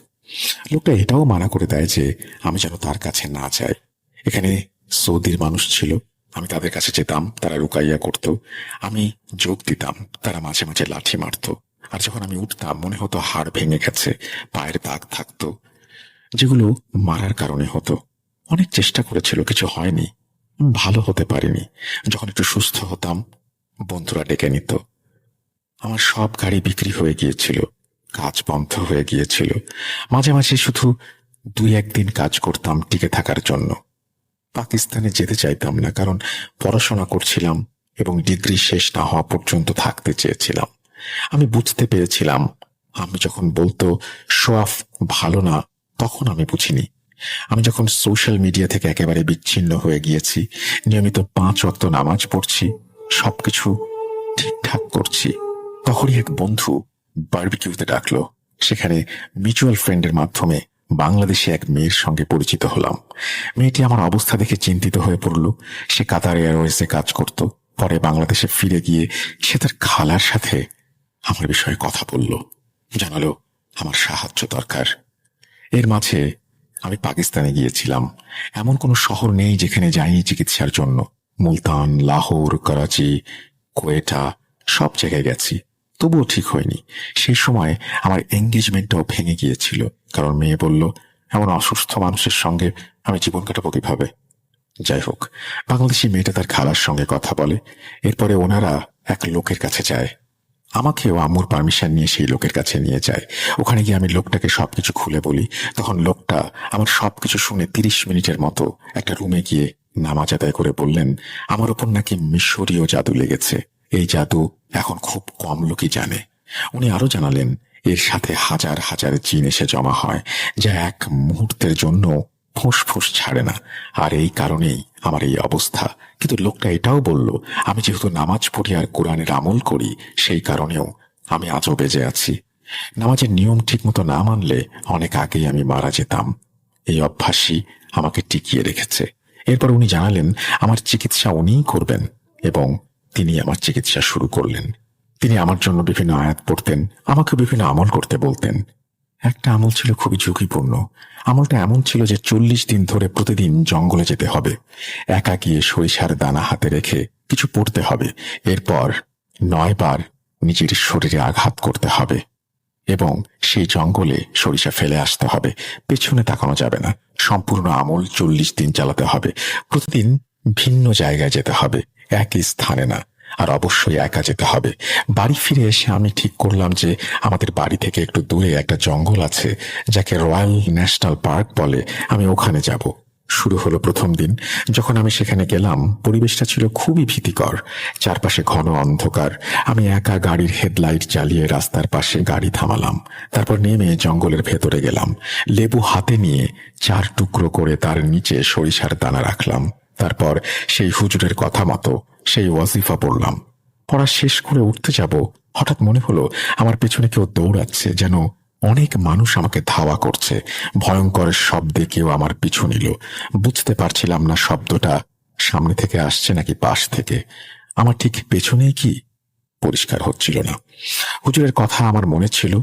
লোকটা এটাও মানা করে দেয় যে আমি যেন তার কাছে না যাই। এখানে সৌদির মানুষ ছিল, আমি তাদের কাছে যেতাম, তারা রুকাইয়া করত, আমি যোগ দিতাম, তারা মাঝে মাঝে লাঠি মারত। আর যখন আমি উঠতাম মনে হতো হাড় ভেঙে গেছে, পায়ের দাগ থাকতো, যেগুলো মারার কারণে হতো। অনেক চেষ্টা করেছিল, কিছু হয়নি, ভালো হতে পারিনি। যখন একটু সুস্থ হতাম বন্ধুরা ডেকে নিত। আমার সব গাড়ি বিক্রি হয়ে গিয়েছিল, কাজ বন্ধ হয়ে গিয়েছিল। মাঝে মাঝে শুধু 2-1 দিন কাজ করতাম টিকে থাকার জন্য। পাকিস্তানে যেতে চাইতাম না, কারণ পড়াশোনা করছিলাম এবং ডিগ্রি শেষ না হওয়া পর্যন্ত থাকতে চেয়েছিলাম। আমি বুঝতে পেরেছিলাম, আমি যখন বলতো শো অফ ভালো না, তখন আমি বুঝিনি। আমি যখন সোশ্যাল মিডিয়া থেকে একেবারে বিচ্ছিন্ন হয়ে গিয়েছি, নিয়মিত 5 ওয়াক্ত নামাজ পড়ছি, সবকিছু ঠিকঠাক করছি, তখনই এক বন্ধু বারবিকিউতে ডাকলো। সেখানে মিউচুয়াল ফ্রেন্ডের মাধ্যমে বাংলাদেশে এক মেয়ের সঙ্গে পরিচিত হলাম। মেয়েটি আমার অবস্থা দেখে চিন্তিত হয়ে পড়ল। সে কাতার এয়ারওয়েজে কাজ করত। পরে বাংলাদেশে ফিরে গিয়ে সে তার খালার সাথে আমার বিষয়ে কথা বলল, জানালো আমার সাহায্য দরকার। এর মাঝে আমি পাকিস্তানে গিয়েছিলাম। এমন কোনো শহর নেই যেখানে যাইনি চিকিৎসার জন্য। মুলতান, লাহোর, করাচি, কোয়েটা, সব জায়গায় গেছি, তবুও ঠিক হয়নি। সেই সময় আমার এঙ্গেজমেন্টটাও ভেঙে গিয়েছিল, কারণ মেয়ে বলল এমন অসুস্থ মানুষের সঙ্গে আমি জীবন কাটাবো কিভাবে। যাই হোক, বাংলাদেশি মেয়েটা তার খালার সঙ্গে কথা বলে। এরপরে ওনারা এক লোকের কাছে যায়। আমাকেও আম্মুর পারমিশন নিয়ে সেই লোকের কাছে নিয়ে যায়। ওখানে গিয়ে আমি লোকটাকে সবকিছু খুলে বলি। তখন লোকটা আমার সবকিছু শুনে 30 মিনিটের মতো একটা রুমে গিয়ে নামাজ আদায় করে বললেন আমার উপর নাকি মিশরীয় জাদু লেগেছে। এই জাদু এখন খুব কম লোকই জানে। উনি আরো জানালেন এর সাথে হাজার হাজার জিন এসে জমা হয়, যা এক মুহূর্তের জন্য ফুঁসফুঁস ছাড়ে না। আর এই কারণেই আমার এই অবস্থা। কিন্তু লোকটা এটাও বলল আমি যেহেতু নামাজ পড়ি আর কোরআনের আমল করি, সেই কারণেও আমি আজও বেঁচে আছি। নামাজের নিয়ম ঠিকমতো না মানলে অনেক আগেই আমি মারা যেতাম। এই অভ্যাসই আমাকে টিকিয়ে রেখেছে। এরপর উনি জানালেন আমার চিকিৎসা উনিই করবেন, এবং তিনি আমার চিকিৎসা শুরু করলেন। তিনি আমার জন্য বিভিন্ন আয়াত পড়তেন, আমাকে বিভিন্ন আমল করতে বলতেন। একটা আমল ছিল খুবই ঝুঁকিপূর্ণ। আমলটা এমন ছিল যে 40 দিন ধরে প্রতিদিন জঙ্গলে যেতে হবে, একা গিয়ে সরিষার দানা হাতে রেখে কিছু পড়তে হবে। এরপর 9 বার নিজের শরীরে আঘাত করতে হবে এবং সেই জঙ্গলে সরিষা ফেলে আসতে হবে। পেছনে তাকানো যাবে না। সম্পূর্ণ আমল 40 দিন চালাতে হবে। প্রতিদিন ভিন্ন জায়গায় যেতে হবে, একই স্থানে না। আর অবশ্যই একা যেতে হবে। বাড়ি ফিরে এসে আমি ঠিক করলাম যে আমাদের বাড়ি থেকে একটু দূরে একটা জঙ্গল আছে, যাকে রয়্যাল ন্যাশনাল পার্ক বলে। আমি ওখানে যাব। শুরু হলো প্রথম দিন। যখন আমি সেখানে গেলাম পরিবেশটা ছিল খুবই ভীতিকর। চারপাশে ঘন অন্ধকার। আমি একা গাড়ির হেডলাইট জ্বালিয়ে রাস্তার পাশে গাড়ি থামালাম। তারপর নেমে জঙ্গলের ভেতরে গেলাম। লেবু হাতে নিয়ে 4 টুকরো করে তার নিচে সরিষার দানা রাখলাম। তারপর সেই হুজুরের কথা মতো সেই ওয়াজিফা পড়লাম। পড়া শেষ করে উঠতে যাব, হঠাৎ মনে হলো আমার পেছনে কেউ দৌড়াচ্ছে, যেন অনেক মানুষ আমাকে ধাওয়া করছে। ভয়ঙ্কর শব্দে কেউ আমার পিছু নিল। বুঝতে পারছিলাম না শব্দটা সামনে থেকে আসছে নাকি পাশ থেকে। আমার ঠিক পেছনেই কি পরিষ্কার হচ্ছিল না। হুজুরের কথা আমার মনে ছিল,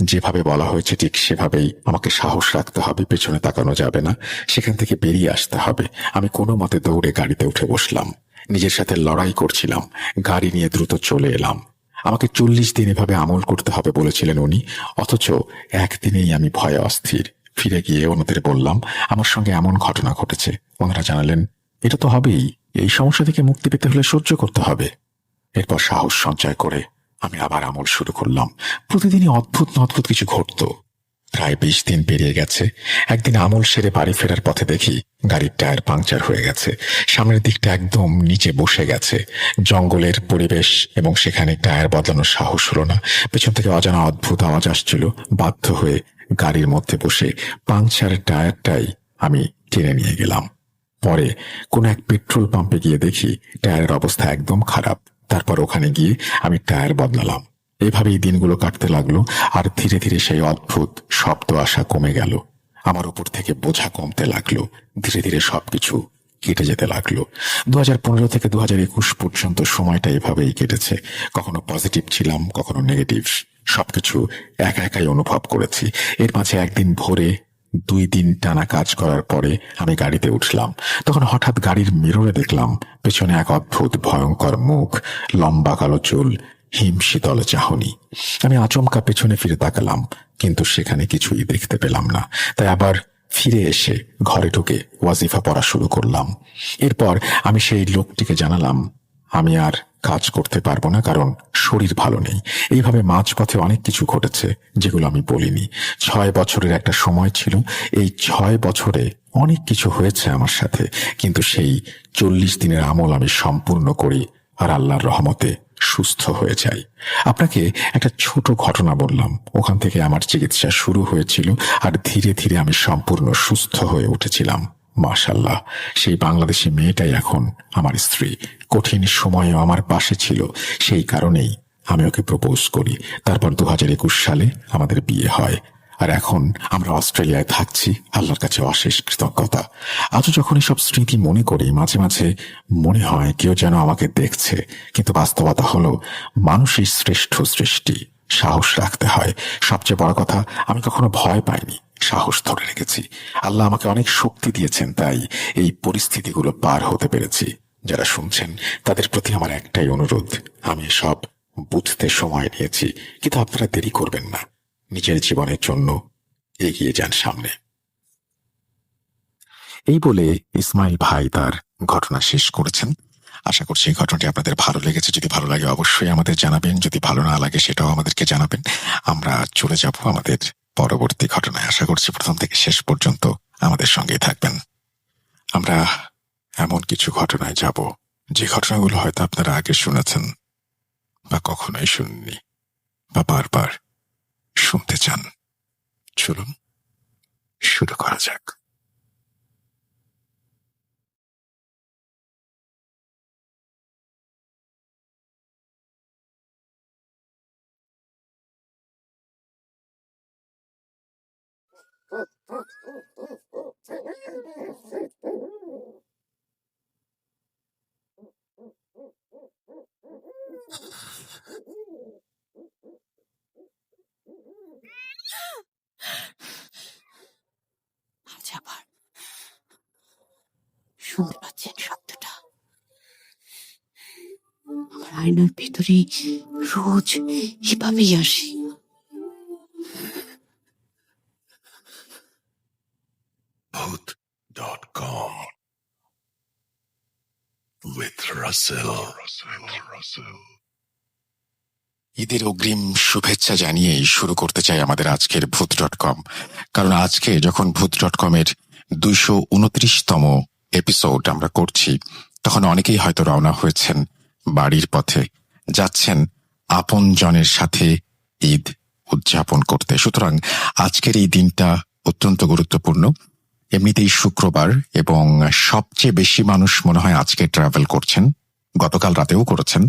যেভাবে বলা হয়েছে ঠিক সেভাবেই আমাকে সাহস রাখতে হবে, পেছনে তাকানো যাবে না, সেখান থেকে বেরিয়ে আসতে হবে। আমি কোনো মতে দৌড়ে গাড়িতে উঠে বসলাম। নিজের সাথে লড়াই করছিলাম। গাড়ি নিয়ে দ্রুত চলে এলাম। আমাকে 40 দিন এভাবে আমল করতে হবে বলেছিলেন উনি, অথচ একদিনেই আমি ভয়ে অস্থির। ফিরে গিয়ে ওনাদের বললাম আমার সঙ্গে এমন ঘটনা ঘটেছে। ওনারা জানালেন এটা তো হবেই, এই সমস্যা থেকে মুক্তি পেতে হলে সহ্য করতে হবে। এরপর সাহস সঞ্চয় করে আমি আবার আমল শুরু করলাম। প্রতিদিনই অদ্ভুত অদ্ভুত কিছু ঘটত। প্রায় 20 দিন পেরিয়ে গেছে। একদিন আমল সেরে বাড়ি ফেরার পথে দেখি গাড়ির টায়ার পাংচার হয়ে গেছে। সামনের দিকটা একদম নিচে বসে গেছে। জঙ্গলের পরিবেশ এবং সেখানে টায়ার বদলানোর সাহস হলো না। পেছন থেকে অজানা অদ্ভুত আওয়াজ আসছিল। বাধ্য হয়ে গাড়ির মধ্যে বসে পাংচার টায়ারটাই আমি টেনে নিয়ে গেলাম। পরে কোনো এক পেট্রোল পাম্পে গিয়ে দেখি টায়ারের অবস্থা একদম খারাপ। তারপর ওখানে গিয়ে আমি টায়ার বদলালাম। এভাবেই দিনগুলো কাটতে লাগলো, আর ধীরে ধীরে সেই অদ্ভুত শব্দ আসা কমে গেল। আমার উপর থেকে বোঝা কমতে লাগলো। ধীরে ধীরে সবকিছু কেটে যেতে লাগলো। 2015 থেকে 2021 পর্যন্ত সময়টা এভাবেই কেটেছে। কখনো পজিটিভ ছিলাম, কখনো নেগেটিভ। সবকিছু একা একাই অনুভব করেছি। এর মাঝে একদিন ভোরে 2 দিন টানা কাজ করার পরে আমি গাড়িতে উঠলাম। তখন হঠাৎ গাড়ির মিররে দেখলাম পেছনে এক অদ্ভুত ভয়ঙ্কর মুখ, লম্বা কালো চুল, হিম শীতল চাহনি। আমি আচমকা পেছনে ফিরে তাকালাম, কিন্তু সেখানে কিছুই দেখতে পেলাম না। তাই আবার ফিরে এসে ঘরে ঢুকে ওয়াজিফা পড়া শুরু করলাম। এরপর আমি সেই লোকটিকে জানালাম আমি আর কাজ করতে পারবো না, কারণ শরীর ভালো নেই। এইভাবে মাঝপথে অনেক কিছু ঘটেছে যেগুলো আমি বলিনি। 6 বছরের একটা সময় ছিল। এই 6 বছরে অনেক কিছু হয়েছে আমার সাথে, কিন্তু সেই 40 দিনের আমল আমি সম্পূর্ণ করি আর আল্লাহর রহমতে সুস্থ হয়ে যাই। আপনাকে একটা ছোট ঘটনা বললাম। ওখান থেকে আমার চিকিৎসা শুরু হয়েছিল, আর ধীরে ধীরে আমি সম্পূর্ণ সুস্থ হয়ে উঠেছিলাম। মাশাআল্লাহ, সেই বাংলাদেশি মেয়েটাই এখন আমার স্ত্রী। কঠিন সময়েও আমার পাশে ছিল। সেই কারণেই আমি ওকে প্রপোজ করি। তারপর 2021 সালে আমাদের বিয়ে হয়। আর এখন আমরা অস্ট্রেলিয়ায় থাকছি। আল্লাহর কাছে অশেষ কৃতজ্ঞতা। আজও যখন এসব স্মৃতি মনে করি, মাঝে মাঝে মনে হয় কেউ যেন আমাকে দেখছে। কিন্তু বাস্তবতা হলো মানুষই শ্রেষ্ঠ সৃষ্টি। সাহস রাখতে হয়। সবচেয়ে বড় কথা, আমি কখনো ভয় পাইনি, সাহস ধরে রেখেছি। আল্লাহ আমাকে অনেক শক্তি দিয়েছেন, তাই এই পরিস্থিতিগুলো পার হতে পেরেছি। যারা শুনছেন তাদের প্রতি আমার একটাই অনুরোধ, আমি সব বুঝতে সময় নিয়েছি, কিন্তু আপনারা দেরি করবেন না। নিজের জীবনের জন্য এগিয়ে যান সামনে। এই বলে ইসমাইল ভাই তার ঘটনা শেষ করেছেন। আশা করছি এই ঘটনাটি আপনাদের ভালো লেগেছে। যদি ভালো লাগে অবশ্যই আমাদের জানাবেন, যদি ভালো না লাগে সেটাও আমাদেরকে জানাবেন। আমরা চলে যাব আমাদের পরবর্তী ঘটনায়। আশা করছি প্রথম থেকে শেষ পর্যন্ত আমাদের সঙ্গেই থাকবেন। আমরা এমন কিছু ঘটনায় যাব যে ঘটনাগুলো হয়তো আপনারা আগে শুনেছেন, বা কখনোই শুননি, বা বারবার শুনতে চান। চলুন শুরু করা যাক। আচ্ছা, আবার শুনতে পাচ্ছেন শব্দটা? আমার আয়নার ভিতরে রোজ এভাবেই আসে। Bhoot.com with Russell. ঈদের অগ্রিম শুভেচ্ছা জানিয়েই শুরু করতে চাই আমাদের আজকের ভূত.com। কারণ আজকে যখন ভূত.com-এর 229তম এপিসোড আমরা করছি, তখন অনেকেই হয়তো রওনা হয়েছেন বাড়ির পথে, যাচ্ছেন আপন জনের সাথে ঈদ উদযাপন করতে। সুতরাং আজকের এই দিনটা অত্যন্ত গুরুত্বপূর্ণ। এমনিতেই শুক্রবার, এবং সবচেয়ে বেশি মানুষ মনে হয় আজকে ট্রাভেল করছেন। গতকাল রাতেও করেছেন,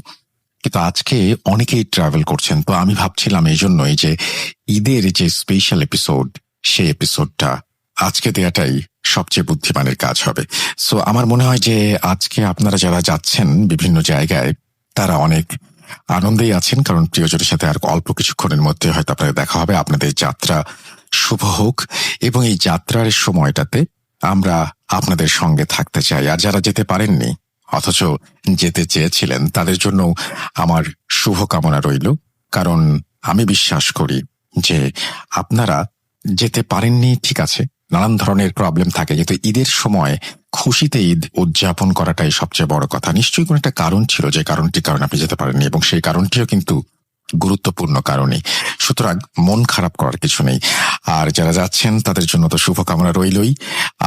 কিন্তু আজকে অনেকেই ট্রাভেল করছেন। তো আমি ভাবছিলাম এই জন্যই যে ঈদের যে স্পেশাল এপিসোড, সেই এপিসোডটা আজকে দেয়াটাই সবচেয়ে বুদ্ধিমানের কাজ হবে। সো আমার মনে হয় যে আজকে আপনারা যারা যাচ্ছেন বিভিন্ন জায়গায়, তারা অনেক আনন্দেই আছেন, কারণ প্রিয়জনের সাথে আর অল্প কিছুক্ষণের মধ্যে হয়তো আপনাদের দেখা হবে। আপনাদের যাত্রা শুভ হোক, এবং এই যাত্রার সময়টাতে আমরা আপনাদের সঙ্গে থাকতে চাই। আর যারা যেতে পারেননি অথচ যেতে চেয়েছিলেন, তাদের জন্য আমার শুভকামনা রইল। কারণ আমি বিশ্বাস করি যে আপনারা যেতে পারেননি, ঠিক আছে, নানান ধরনের প্রবলেম থাকে, কিন্তু ঈদের সময় খুশিতে ঈদ উদযাপন করাটাই সবচেয়ে বড় কথা। নিশ্চয়ই কোনো একটা কারণ ছিল, যে কারণটির কারণে আপনি যেতে পারেননি, এবং সেই কারণটিও কিন্তু গুরুত্বপূর্ণ কারণে। সুতরাং মন খারাপ করার কিছু নেই। আর যারা যাচ্ছেন তাদের জন্য তো শুভকামনা রইলই।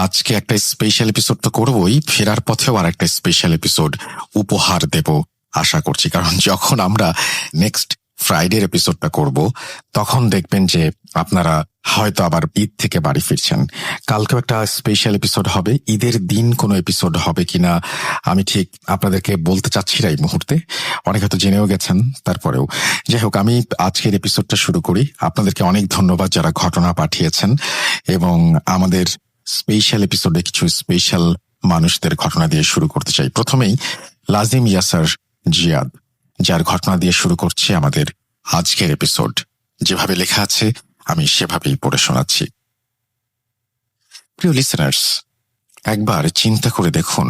আজকে একটা স্পেশাল এপিসোড তো করবই, ফেরার পথেও আর একটা স্পেশাল এপিসোড উপহার দেব আশা করছি। কারণ যখন আমরা নেক্সট ফ্রাইডের এপিসোডটা করব তখন দেখবেন যে আপনারা হয়তো আবার ঈদ থেকে বাড়ি ফিরছেন। কালকেও একটা স্পেশাল এপিসোড হবে। ঈদের দিন কোনো এপিসোড হবে কিনা আমি ঠিক আপনাদেরকে বলতে চাচ্ছি না এই মুহূর্তে, অনেক হয়তো জেনেও গেছেন। তারপরেও যাই হোক, আমি আজকের এপিসোডটা শুরু করি। আপনাদেরকে অনেক ধন্যবাদ যারা ঘটনা পাঠিয়েছেন, এবং আমাদের স্পেশাল এপিসোডে কিছু স্পেশাল মানুষদের ঘটনা দিয়ে শুরু করতে চাই। প্রথমেই লাজিম ইয়াসার জিয়াদ, যার ঘটনা দিয়ে শুরু করছে আমাদের আজকের এপিসোড। যেভাবে লেখা আছে আমি সেভাবেই পড়ে শোনাচ্ছি। প্রিয় লিসেনার্স, একবার চিন্তা করে দেখুন,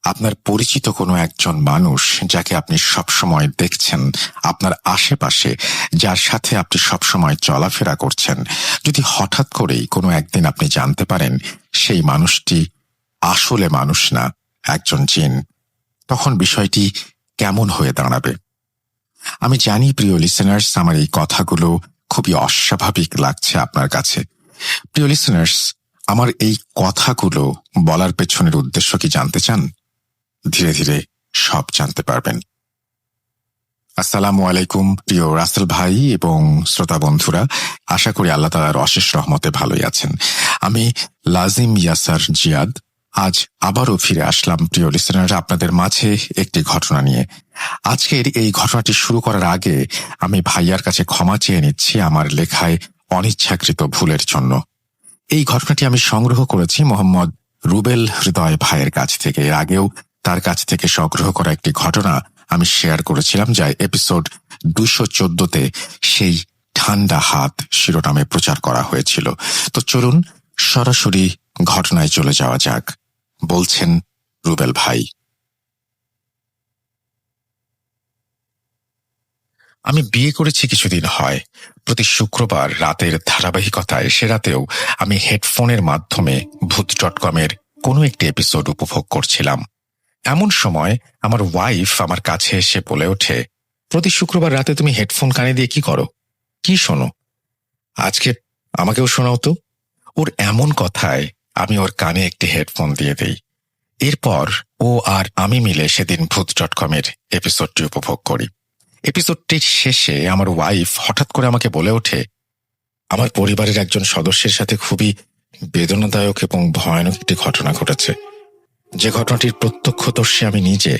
আপনার পরিচিত কোনো একজন মানুষ যাকে আপনি সবসময় দেখছেন আপনার আশেপাশে, যার সাথে আপনি সবসময় চলাফেরা করছেন, যদি হঠাৎ করেই কোনো একদিন আপনি জানতে পারেন সেই মানুষটি আসলে মানুষ না, একজন জিন, তখন বিষয়টি কেমন হয়ে দাঁড়াবে? আমি জানি প্রিয় লিসেনার্স, আমার এই কথাগুলো খুবই অস্বাভাবিক লাগছে আপনার কাছে। প্রিয় লিসেনার্স, আমার এই কথাগুলো বলার পেছনের উদ্দেশ্য কি জানতে চান? ধীরে ধীরে সব জানতে পারবেন। আসসালামু আলাইকুম প্রিয় রাসেল ভাই এবং শ্রোতা বন্ধুরা, আশা করি আল্লাহ তাআলার অশেষ রহমতে ভালোই আছেন। আমি লাজিম ইয়াসার জিয়াদ আজ আবারও ফিরে আসলাম প্রিয় লিসেনাররা আপনাদের মাঝে একটি ঘটনা নিয়ে। আজকের এই ঘটনাটি শুরু করার আগে আমি ভাইয়ার কাছে ক্ষমা চেয়ে নিচ্ছি আমার লেখায় অনিচ্ছাকৃত ভুলের জন্য। এই ঘটনাটি আমি সংগ্রহ করেছি মোহাম্মদ রুবেল হৃদয় ভাইয়ের কাছ থেকে। এর আগেও তার কাছ থেকে সংগ্রহ করা একটি ঘটনা আমি শেয়ার করেছিলাম, যা এপিসোড 214-তে সেই ঠান্ডা হাত শিরোনামে প্রচার করা হয়েছিল। তো চলুন সরাসরি ঘটনায় চলে যাওয়া যাক। বলছেন রুবেল ভাই। আমি বিয়ে করেছি কিছুদিন হয়। প্রতি শুক্রবার রাতের ধারাবাহিকতায় সে রাতেও আমি হেডফোনের মাধ্যমে ভূত.কমের কোনো একটি এপিসোড উপভোগ করছিলাম। এমন সময় আমার ওয়াইফ আমার কাছে এসে বলে ওঠে, প্রতি শুক্রবার রাতে তুমি হেডফোন কানে দিয়ে কি করো, কি শোনো? আজকে আমাকেও শোনাও তো। ওর এমন কথায় আমি ওর কানে একটি হেডফোন দিয়ে দেই। এরপর ও আর আমি মিলে সেদিন ভূত.কমের এপিসোডটি উপভোগ করি। এপিসোডটির শেষে আমার ওয়াইফ হঠাৎ করে আমাকে বলে ওঠে, আমার পরিবারের একজন সদস্যের সাথে খুবই বেদনাদায়ক এবং ভয়ানক একটি ঘটনা ঘটেছে, যে ঘটনাটির প্রত্যক্ষদর্শী আমি নিজে।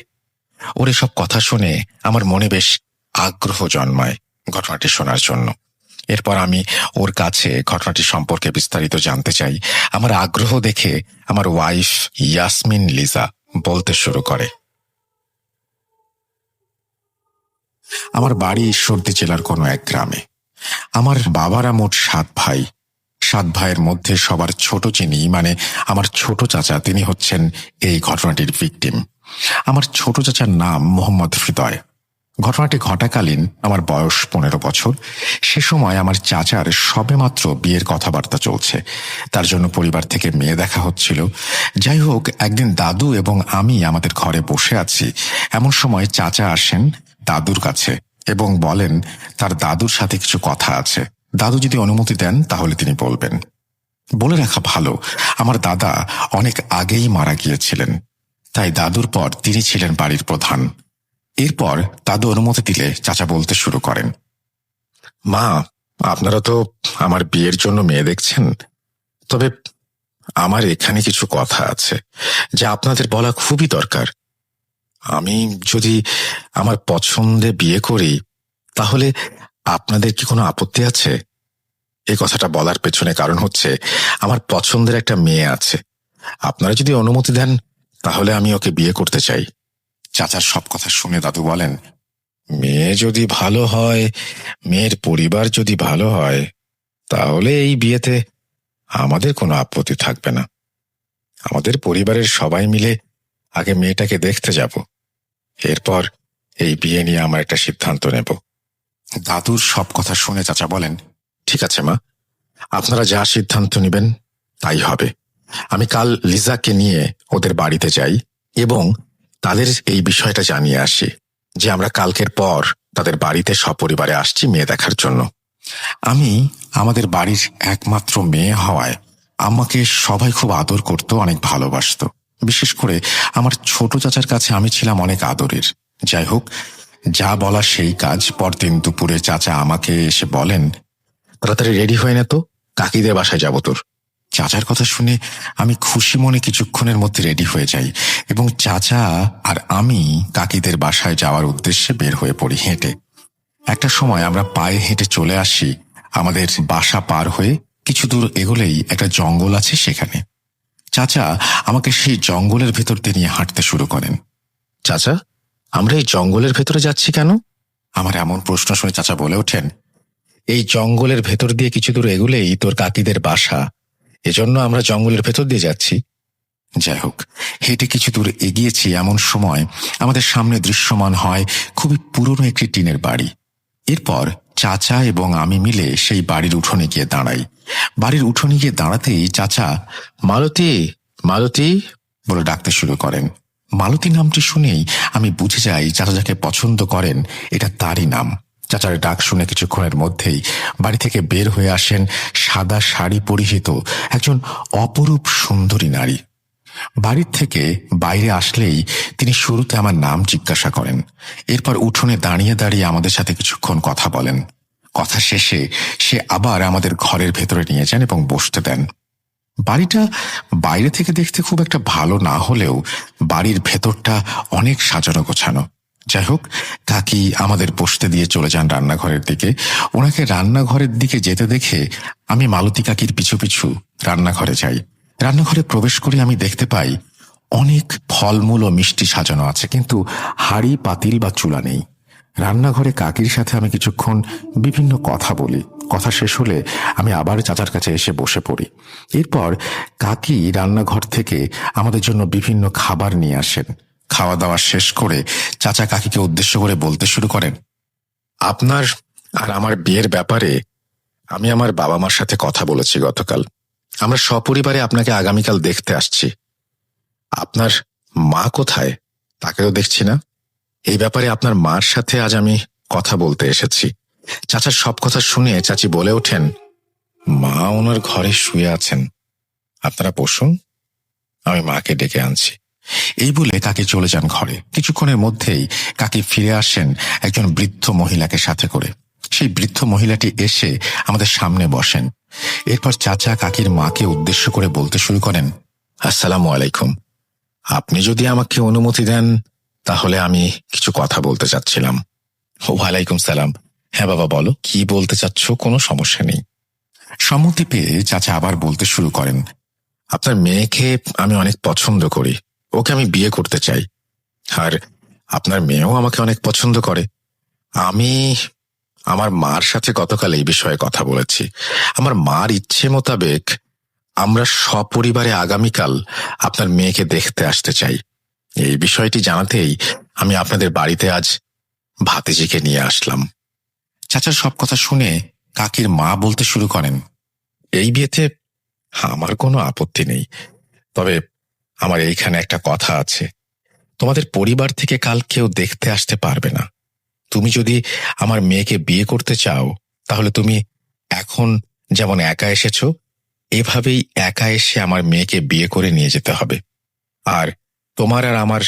ওর এসব কথা শুনে আমার মনে বেশ আগ্রহ জন্মায় ঘটনাটি শোনার জন্য। এরপর আমি ওর কাছে ঘটনাটি সম্পর্কে বিস্তারিত জানতে চাই। আমার আগ্রহ দেখে আমার ওয়াইফ ইয়াসমিন লিজা বলতে শুরু করে, আমার বাড়ি ঈশ্বরদী জেলার কোনো এক গ্রামে। আমার বাবারা মোট 7 ভাই। 7 ভাইয়ের মধ্যে সবার ছোট যিনি, মানে আমার ছোট চাচা, তিনি হচ্ছেন এই ঘটনাটির ভিকটিম। আমার ছোট চাচার নাম মোহাম্মদ হৃদয়। ঘটনাটি ঘটাকালীন আমার বয়স 15 বছর। সে সময় আমার চাচার সবেমাত্র বিয়ের কথাবার্তা চলছে, তার জন্য পরিবার থেকে মেয়ে দেখা হচ্ছিল। যাই হোক, একদিন দাদু এবং আমি আমাদের ঘরে বসে আছি, এমন সময় চাচা আসেন দাদুর কাছে এবং বলেন তার দাদুর সাথে কিছু কথা আছে। দাদু যদি অনুমতি দেন তাহলে তিনি বলবেন। বলে রাখা ভালো, আমার দাদা অনেক আগেই মারা গিয়েছিলেন, তাই দাদুর পর তিনি ছিলেন বাড়ির প্রধান। এরপর দাদু অনুমতি দিলে চাচা বলতে শুরু করেন, মা, আপনারা তো আমার বিয়ের জন্য মেয়ে দেখছেন, তবে আমার এখানে কিছু কথা আছে যা আপনাদের বলা খুবই দরকার। আমি যদি আমার পছন্দে বিয়ে করি তাহলে আপনাদের কি কোনো আপত্তি আছে? এই কথাটা বলার পেছনে কারণ হচ্ছে আমার পছন্দের একটা মেয়ে আছে। আপনারা যদি অনুমতি দেন তাহলে আমি ওকে বিয়ে করতে চাই। চাচার সব কথা শুনে দাদু বলেন, মেয়ে যদি ভালো হয়, মেয়ের পরিবার যদি ভালো হয়, তাহলে এই বিয়েতে আমাদের কোনো আপত্তি থাকবে না। আমাদের পরিবারের সবাই মিলে আগে মেয়েটাকে দেখতে যাব, এরপর এই বিয়ে নিয়ে আমার একটা সিদ্ধান্ত নেব। দাদুর সব কথা শুনে চাচা বলেন, ঠিক আছে মা, আপনারা যা সিদ্ধান্ত নেবেন তাই হবে। আমি কাল লিজাকে নিয়ে ওদের বাড়িতে যাই এবং তাদের এই বিষয়টা জানিয়ে আসি যে আমরা কালকের পর তাদের বাড়িতে সপরিবারে আসছি মেয়ে দেখার জন্য। আমি আমাদের বাড়ির একমাত্র মেয়ে হওয়ায় আমাকে সবাই খুব আদর করত, অনেক ভালোবাসতো। বিশেষ করে আমার ছোট চাচার কাছে আমি ছিলাম অনেক আদরের। যাই হোক, যা বলা সেই কাজ। পরদিন দুপুরে চাচা আমাকে এসে বলেন, তাড়াতাড়ি রেডি হয়ে নে তো, কাকিদের বাসায় যাব তোর। চাচার কথা শুনে আমি খুশি মনে কিছুক্ষণের মধ্যে রেডি হয়ে যাই এবং চাচা আর আমি কাকিদের বাসায় যাওয়ার উদ্দেশ্যে বের হয়ে পড়ি হেঁটে। একটা সময় আমরা পায়ে হেঁটে চলে আসি আমাদের বাসা পার হয়ে। কিছু দূর এগোলেই একটা জঙ্গল আছে, সেখানে চাচা আমাকে সেই জঙ্গলের ভেতর দিয়ে নিয়ে হাঁটতে শুরু করেন। চাচা, আমরা এই জঙ্গলের ভেতরে যাচ্ছি কেন? আমার এমন প্রশ্ন শুনে চাচা বলে ওঠেন, এই জঙ্গলের ভেতর দিয়ে কিছু দূর এগোলেই তোর কাকিদের বাসা, এজন্য আমরা জঙ্গলের ভেতর দিয়ে যাচ্ছি। যাই হোক, হেঁটে কিছু দূর এগিয়েছি, এমন সময় আমাদের সামনে দৃশ্যমান হয় খুবই পুরনো একটি টিনের বাড়ি। এরপর চাচা এবং আমি মিলে সেই বাড়ির উঠোনে গিয়ে দাঁড়াই। বাড়ির উঠোনে গিয়ে দাঁড়াতেই চাচা মালতী মালতী বলে ডাকতে শুরু করেন। মালতী নামটি শুনেই আমি বুঝে যাই চাচা যাকে পছন্দ করেন এটা তারই নাম। চাচার ডাক শুনে কিছুক্ষণের মধ্যেই বাড়ি থেকে বের হয়ে আসেন সাদা শাড়ি পরিহিত একজন অপরূপ সুন্দরী নারী। বাড়ির থেকে বাইরে আসলেই তিনি শুরুতে আমার নাম জিজ্ঞাসা করেন। এরপর উঠোনে দাঁড়িয়ে দাঁড়িয়ে আমাদের সাথে কিছুক্ষণ কথা বলেন। কথা শেষে সে আবার আমাদের ঘরের ভেতরে নিয়ে যান এবং বসতে দেন। বাড়িটা বাইরে থেকে দেখতে খুব একটা ভালো না হলেও বাড়ির ভেতরটা অনেক সাজানো গোছানো। যাই হোক, কাকি আমাদের বসতে দিয়ে চলে যান রান্নাঘরের দিকে। ওনাকে রান্নাঘরের দিকে যেতে দেখে আমি মালতী কাকির পিছু পিছু রান্নাঘরে যাই। রান্নাঘরে প্রবেশ করে আমি দেখতে পাই অনেক ফলমূল ও মিষ্টি সাজানো আছে, কিন্তু হাঁড়ি পাতিল বা চুলা নেই। রান্নাঘরে কাকির সাথে আমি কিছুক্ষণ বিভিন্ন কথা বলি। কথা শেষ হলে আমি আবার চাচার কাছে এসে বসে পড়ি। এরপর কাকি রান্নাঘর থেকে আমাদের জন্য বিভিন্ন খাবার নিয়ে আসেন। খাওয়া দাওয়া শেষ করে চাচা কাকিকে উদ্দেশ্য করে বলতে শুরু করেন, আপনার আর আমার বিয়ের ব্যাপারে আমি আমার বাবা মার সাথে কথা বলেছি গতকাল। আমরা সপরিবারে আপনাকে আগামীকাল দেখতে আসছি। আপনার মা কোথায়? তাকেও দেখছি না। এই ব্যাপারে আপনার মার সাথে আজ আমি কথা বলতে এসেছি। চাচার সব কথা শুনে চাচি বলে ওঠেন, মা ওনার ঘরে শুয়ে আছেন, আপনারা বসুন, আমি মাকে ডেকে আনছি। এই বলে কাকি চলে যান ঘরে। কিছুক্ষণের মধ্যেই কাকি ফিরে আসেন একজন বৃদ্ধ মহিলাকে সাথে করে। সেই বৃদ্ধ মহিলাটি এসে আমাদের সামনে বসেন। এরপর চাচা কাকির মাকে উদ্দেশ্য করে বলতে শুরু করেন, আসসালামু আলাইকুম। আপনি যদি আমাকে অনুমতি দেন তাহলে আমি কিছু কথা বলতে চাচ্ছিলাম। ওয়ালাইকুম সালাম। হ্যাঁ বাবা, বলো, কি বলতে চাচ্ছ? কোনো সমস্যা নেই। সম্মতি পেয়ে চাচা আবার বলতে শুরু করেন, আপনার মেয়েকে আমি অনেক পছন্দ করি, ওকে আমি বিয়ে করতে চাই। আর আপনার মেয়েও আমাকে অনেক পছন্দ করে। আমি আমার মার সাথে গতকাল এই বিষয়ে কথা বলেছি। আমার মার ইচ্ছে মোতাবেক আমরা সপরিবারে আগামীকাল আপনার মেয়েকে দেখতে আসতে চাই। এই বিষয়টি জানাতেই আমি আপনাদের বাড়িতে আজ ভাতিজিকে নিয়ে আসলাম। চাচার সব কথা শুনে কাকির মা বলতে শুরু করেন, এই বিয়েতে আমার কোনো আপত্তি নেই, তবে আমার এইখানে একটা কথা আছে। তোমাদের পরিবার থেকে কাল কেউ দেখতে আসতে পারবে না। তুমি যদি আমার মেয়েকে বিয়ে করতে চাও তাহলে তুমি এখন যেমন একা এসেছো, এভাবেই একা এসে আমার মেয়েকে বিয়ে করে নিয়ে যেতে হবে। আর তোমার আর আমার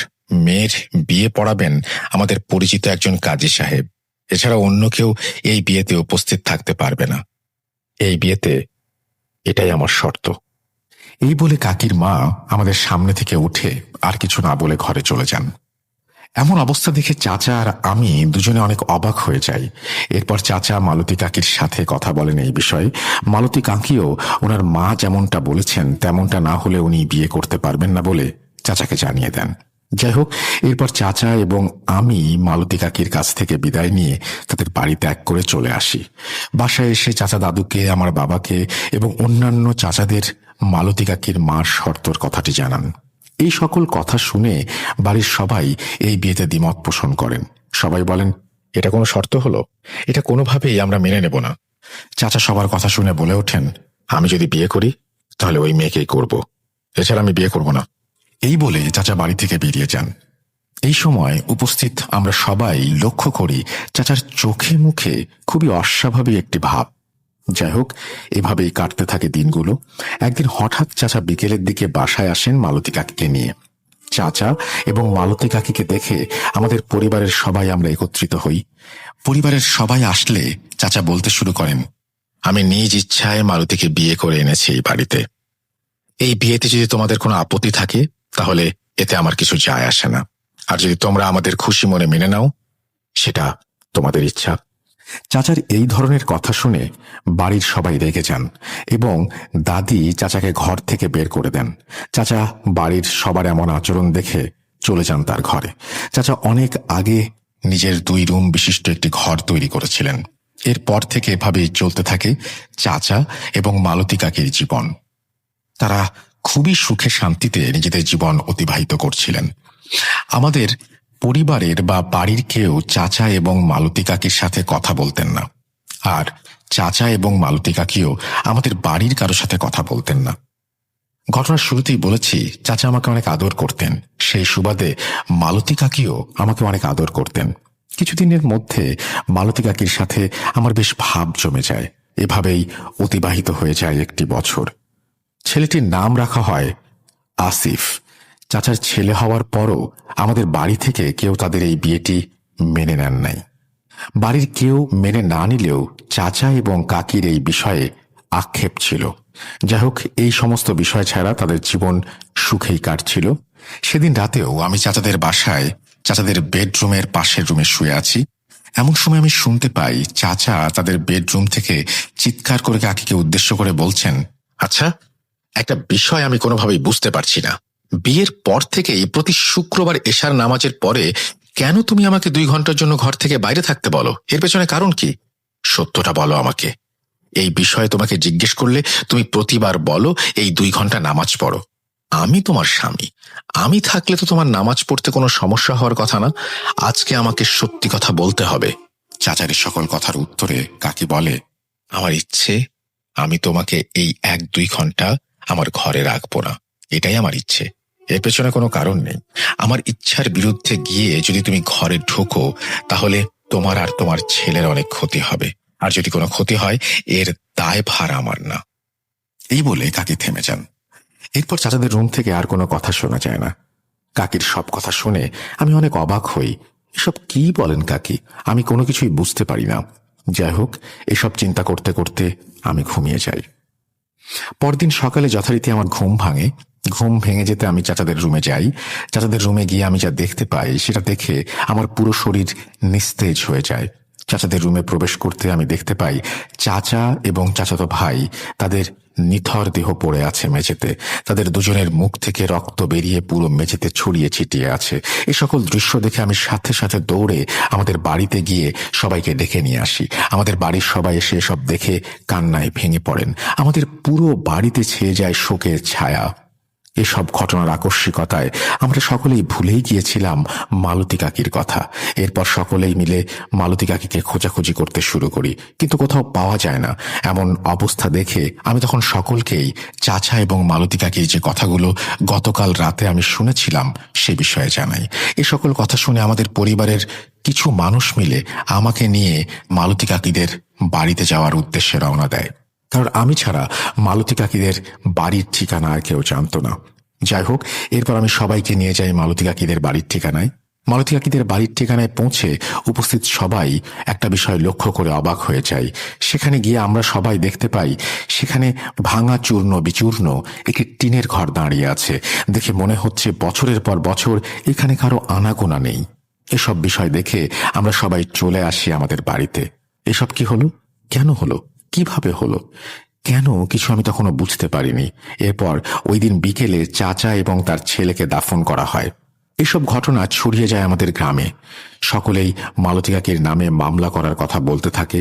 মেয়ের বিয়ে পড়াবেন আমাদের পরিচিত একজন কাজী সাহেব। এছাড়া অন্য কেউ এই বিয়েতে উপস্থিত থাকতে পারবে না। এই বিয়েতে এটাই আমার শর্ত। এই বলে কাকির মা আমাদের সামনে থেকে উঠে আর কিছু না বলে ঘরে চলে যান। এমন অবস্থা দেখে চাচা আর আমি দুজনে অনেক অবাক হয়ে যাই। এরপর চাচা মালতী কাকির সাথে কথা বলেন এই বিষয়ে। মালতী কাকিও ওনার মা যেমনটা বলেছেন তেমনটা না হলে উনি বিয়ে করতে পারবেন না বলে চাচাকে জানিয়ে দেন। যাই হোক, এরপর চাচা এবং আমি মালতী কাকির কাছ থেকে বিদায় নিয়ে তাদের বাড়ি ত্যাগ করে চলে আসি। বাসায় এসে চাচা দাদুকে, আমার বাবাকে এবং অন্যান্য চাচাদের মালতী কাকির মার শর্তর কথাটি জানান। এই সকল কথা শুনে বাড়ির সবাই এই বিয়েতে দ্বিমত পোষণ করেন। সবাই বলেন, এটা কোনো শর্ত হলো? এটা কোনোভাবেই আমরা মেনে নেব না। চাচা সবার কথা শুনে বলে ওঠেন, আমি যদি বিয়ে করি তাহলে ওই মেয়েকেই করব, এছাড়া আমি বিয়ে করব না। এই বলে চাচা বাড়ি থেকে বেরিয়ে যান। এই সময় উপস্থিত আমরা সবাই লক্ষ্য করি চাচার চোখে মুখে খুবই অস্বাভাবিক একটি ভাব। যাই হোক, এভাবেই কাটতে থাকে দিনগুলো। একদিন হঠাৎ চাচা বিকেলের দিকে বাসায় আসেন মালতী কাকিকে নিয়ে। চাচা এবং মালতী কাকিকে দেখে আমাদের পরিবারের সবাই আমরা একত্রিত হই। পরিবারের সবাই আসলে চাচা বলতে শুরু করেন, আমি নিজ ইচ্ছায় মালতীকে বিয়ে করে এনেছি এই বাড়িতে। এই বিয়েতে যদি তোমাদের কোনো আপত্তি থাকে তাহলে এতে আমার কিছু যায় আসে না, আর যদি তোমরা আমাদের খুশি মনে মেনে নাও সেটা তোমাদের ইচ্ছা। চাচার এই ধরনের কথা শুনে বাড়ির সবাই রেগে যান এবং দাদি চাচাকে ঘর থেকে বের করে দেন। চাচা বাড়ির সবার এমন আচরণ দেখে চলে যান তার ঘরে। চাচা অনেক আগে নিজের 2 রুম বিশিষ্ট একটি ঘর তৈরি করেছিলেন। এরপর থেকে এভাবেই চলতে থাকে চাচা এবং মালতী কাকির জীবন। তারা খুবই সুখে শান্তিতে নিজেদের জীবন অতিবাহিত করছিলেন। আমাদের পরিবারের বা বাড়ির কেউ চাচা এবং মালতী কাকির সাথে কথা বলতেন না, আর চাচা এবং মালতী কাকিও আমাদের বাড়ির কারোর সাথে কথা বলতেন না। ঘটনার শুরুতেই বলেছি চাচা আমাকে অনেক আদর করতেন, সেই সুবাদে মালতী কাকিও আমাকে অনেক আদর করতেন। কিছুদিনের মধ্যে মালতী কাকির সাথে আমার বেশ ভাব জমে যায়। এভাবেই অতিবাহিত হয়ে যায় একটি বছর। ছেলেটির নাম রাখা হয় আসিফ। চাচার ছেলে হওয়ার পরও আমাদের বাড়ি থেকে কেউ তাদের এই বিয়েটি মেনে নেন নাই। বাড়ির কেউ মেনে না নিলেও চাচা এবং কাকির এই বিষয়ে আক্ষেপ ছিল। যাই হোক, এই সমস্ত বিষয় ছাড়া তাদের জীবন সুখেই কাটছিল। সেদিন রাতেও আমি চাচাদের বাসায় চাচাদের বেডরুমের পাশের রুমে শুয়ে আছি। এমন সময় আমি শুনতে পাই চাচা তাদের বেডরুম থেকে চিৎকার করে কাকিকে উদ্দেশ্য করে বলছেন, আচ্ছা, একটা বিষয় আমি কোনোভাবেই বুঝতে পারছি না। বিয়ের পর থেকেই প্রতি শুক্রবার এশার নামাজের পরে কেন তুমি আমাকে 2 ঘন্টার জন্য ঘর থেকে বাইরে থাকতে বলো? এর পেছনে কারণ কি? সত্যটা বলো আমাকে। এই বিষয়ে তোমাকে জিজ্ঞেস করলে তুমি প্রতিবার বলো এই 2 ঘন্টা নামাজ পড়ো। আমি তোমার স্বামী, আমি থাকলে তো তোমার নামাজ পড়তে কোনো সমস্যা হওয়ার কথা না। আজকে আমাকে সত্যি কথা বলতে হবে। চাচারের সকল কথার উত্তরে কাকি বলে, আমার ইচ্ছে আমি তোমাকে এই 1-2 ঘন্টা আমার ঘরে রাখবো না, এটাই আমার ইচ্ছে। এর পেছনে কোনো কারণ নেই। আমার ইচ্ছার বিরুদ্ধে গিয়ে যদি তুমি ঘরে ঢোকো তাহলে তোমার আর তোমার ছেলের অনেক ক্ষতি হবে, আর যদি কোনো ক্ষতি হয় এর দায় ভার আমার না। এই বলে কাকি থেমে যান। এরপর চাচাদের রুম থেকে আর কোনো কথা শোনা যায় না। কাকির সব কথা শুনে আমি অনেক অবাক হই। এসব কি বলেন কাকি? আমি কোনো কিছুই বুঝতে পারি না। যাই হোক, এসব চিন্তা করতে করতে আমি ঘুমিয়ে যাই। পরদিন সকালে যথারীতি আমার ঘুম ভাঙে। ঘুম ভেঙে যেতে আমি চাচাদের রুমে যাই। চাচাদের রুমে গিয়ে আমি যা দেখতে পাই সেটা দেখে আমার পুরো শরীর নিস্তেজ হয়ে যায়। চাচাদের রুমে প্রবেশ করতে আমি দেখতে পাই চাচা এবং চাচাতো ভাই তাদের নিথর দেহ পড়ে আছে মেঝেতে। তাদের দুজনের মুখ থেকে রক্ত বেরিয়ে পুরো মেঝেতে ছড়িয়ে ছিটিয়ে আছে। এই সকল দৃশ্য দেখে আমি সাথে সাথে দৌড়ে আমাদের বাড়িতে গিয়ে সবাইকে ডেকে নিয়ে আসি। আমাদের বাড়ির সবাই এসে এসব দেখে কান্নায় ভেঙে পড়েন। আমাদের পুরো বাড়িতে ছেয়ে যায় শোকের ছায়া। এসব ঘটনার আকস্মিকতায় আমরা সকলেই ভুলেই গিয়েছিলাম মালতী কাকির কথা। এরপর সকলেই মিলে মালতী কাকিকে খোঁজাখুঁজি করতে শুরু করি, কিন্তু কোথাও পাওয়া যায় না। এমন অবস্থা দেখে আমি তখন সকলকেই চাচা এবং মালতী কাকির যে কথাগুলো গতকাল রাতে আমি শুনেছিলাম সে বিষয়ে জানাই। এ সকল কথা শুনে আমাদের পরিবারের কিছু মানুষ মিলে আমাকে নিয়ে মালতী কাকিদের বাড়িতে যাওয়ার উদ্দেশ্যে রওনা দেয়, কারণ আমি ছাড়া মালতী কাকিদের বাড়ির ঠিকানা আর কেউ জানত না। যাই হোক, এরপর আমি সবাইকে নিয়ে যাই মালতী কাকিদের বাড়ির ঠিকানায়। মালতী কাকিদের বাড়ির ঠিকানায় পৌঁছে উপস্থিত সবাই একটা বিষয় লক্ষ্য করে অবাক হয়ে যায়। সেখানে গিয়ে আমরা সবাই দেখতে পাই সেখানে ভাঙা চূর্ণ বিচূর্ণ একটি টিনের ঘর দাঁড়িয়ে আছে। দেখে মনে হচ্ছে বছরের পর বছর এখানে কারো আনাগোনা নেই। এসব বিষয় দেখে আমরা সবাই চলে আসি আমাদের বাড়িতে। এসব কি হলো? কেন হলো? কিভাবে হলো? কেন? কিছু আমি তখনও বুঝতে পারিনি। এরপর ওই দিন বিকেলে চাচা এবং তার ছেলেকে দাফন করা হয়। এসব ঘটনা ছড়িয়ে যায় আমাদের গ্রামে। সকলেই মালতী কাকির নামে মামলা করার কথা বলতে থাকে।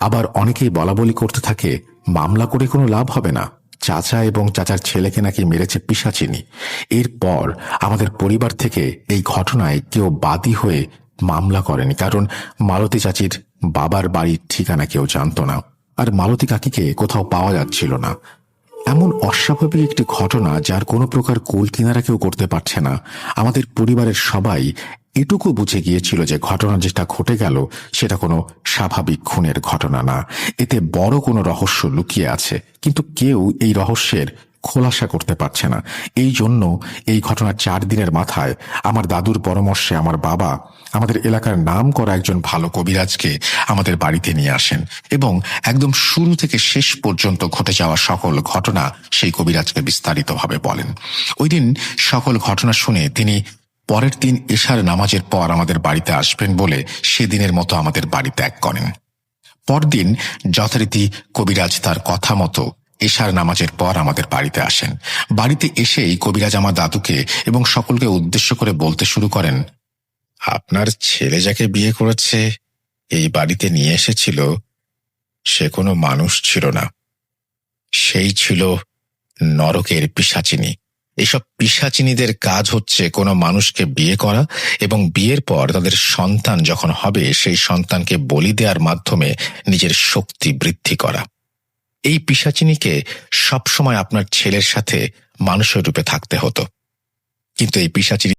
আবার অনেকেই বলাবলি করতে থাকে মামলা করে কোনো লাভ হবে না, চাচা এবং চাচার ছেলেকে নাকি মেরেছে পিশাচিনী। এরপর আমাদের পরিবার থেকে এই ঘটনায় কেউ বাদী হয়ে মামলা করেনি, কারণ মালতী চাচির বাবার বাড়ির ঠিকানা কেউ জানত না, আর মালতী কাকিকে কোথাও পাওয়া যাচ্ছিল না। এমন অস্বাভাবিক একটি ঘটনা যার কোনো প্রকার কুল কিনারা কেউ করতে পারছে না। আমাদের পরিবারের সবাই এটুকু বুঝে গিয়েছিল যে ঘটনা যেটা ঘটে গেল সেটা কোনো স্বাভাবিক খুনের ঘটনা না, এতে বড় কোনো রহস্য লুকিয়ে আছে, কিন্তু কেউ এই রহস্যের খোলাসা করতে পারছে না। এই জন্য এই ঘটনার 4 দিনের মাথায় আমার দাদুর পরামর্শে আমার বাবা আমাদের এলাকার নাম করা একজন ভালো কবিরাজকে আমাদের বাড়িতে নিয়ে আসেন এবং একদম শুরু থেকে শেষ পর্যন্ত ঘটে যাওয়া সকল ঘটনা সেই কবিরাজকে বিস্তারিতভাবে বলেন। ওই দিন সকল ঘটনা শুনে তিনি পরের দিন এশার নামাজের পর আমাদের বাড়িতে আসবেন বলে সেদিনের মতো আমাদের বাড়ি ত্যাগ করেন। পরদিন যথারীতি কবিরাজ তার কথা মতো এশার নামাজের পর আমাদের বাড়িতে আসেন। বাড়িতে এসেই কবিরাজ আমার দাদুকে এবং সকলকে উদ্দেশ্য করে বলতে শুরু করেন, আপনার ছেলে যাকে বিয়ে করেছে এই বাড়িতে নিয়ে এসেছিল সে কোনো মানুষ ছিল না, সেই ছিল নরকের পিশাচিনী। এইসব পিশাচিনীদের কাজ হচ্ছে কোনো মানুষকে বিয়ে করা এবং বিয়ের পর তাদের সন্তান যখন হবে সেই সন্তানকে বলি দেওয়ার মাধ্যমে নিজের শক্তি বৃদ্ধি করা। এই পিশাচিনীকে সবসময় আপনার ছেলের সাথে মানুষের রূপে থাকতে হতো, কিন্তু এই পিশাচিনী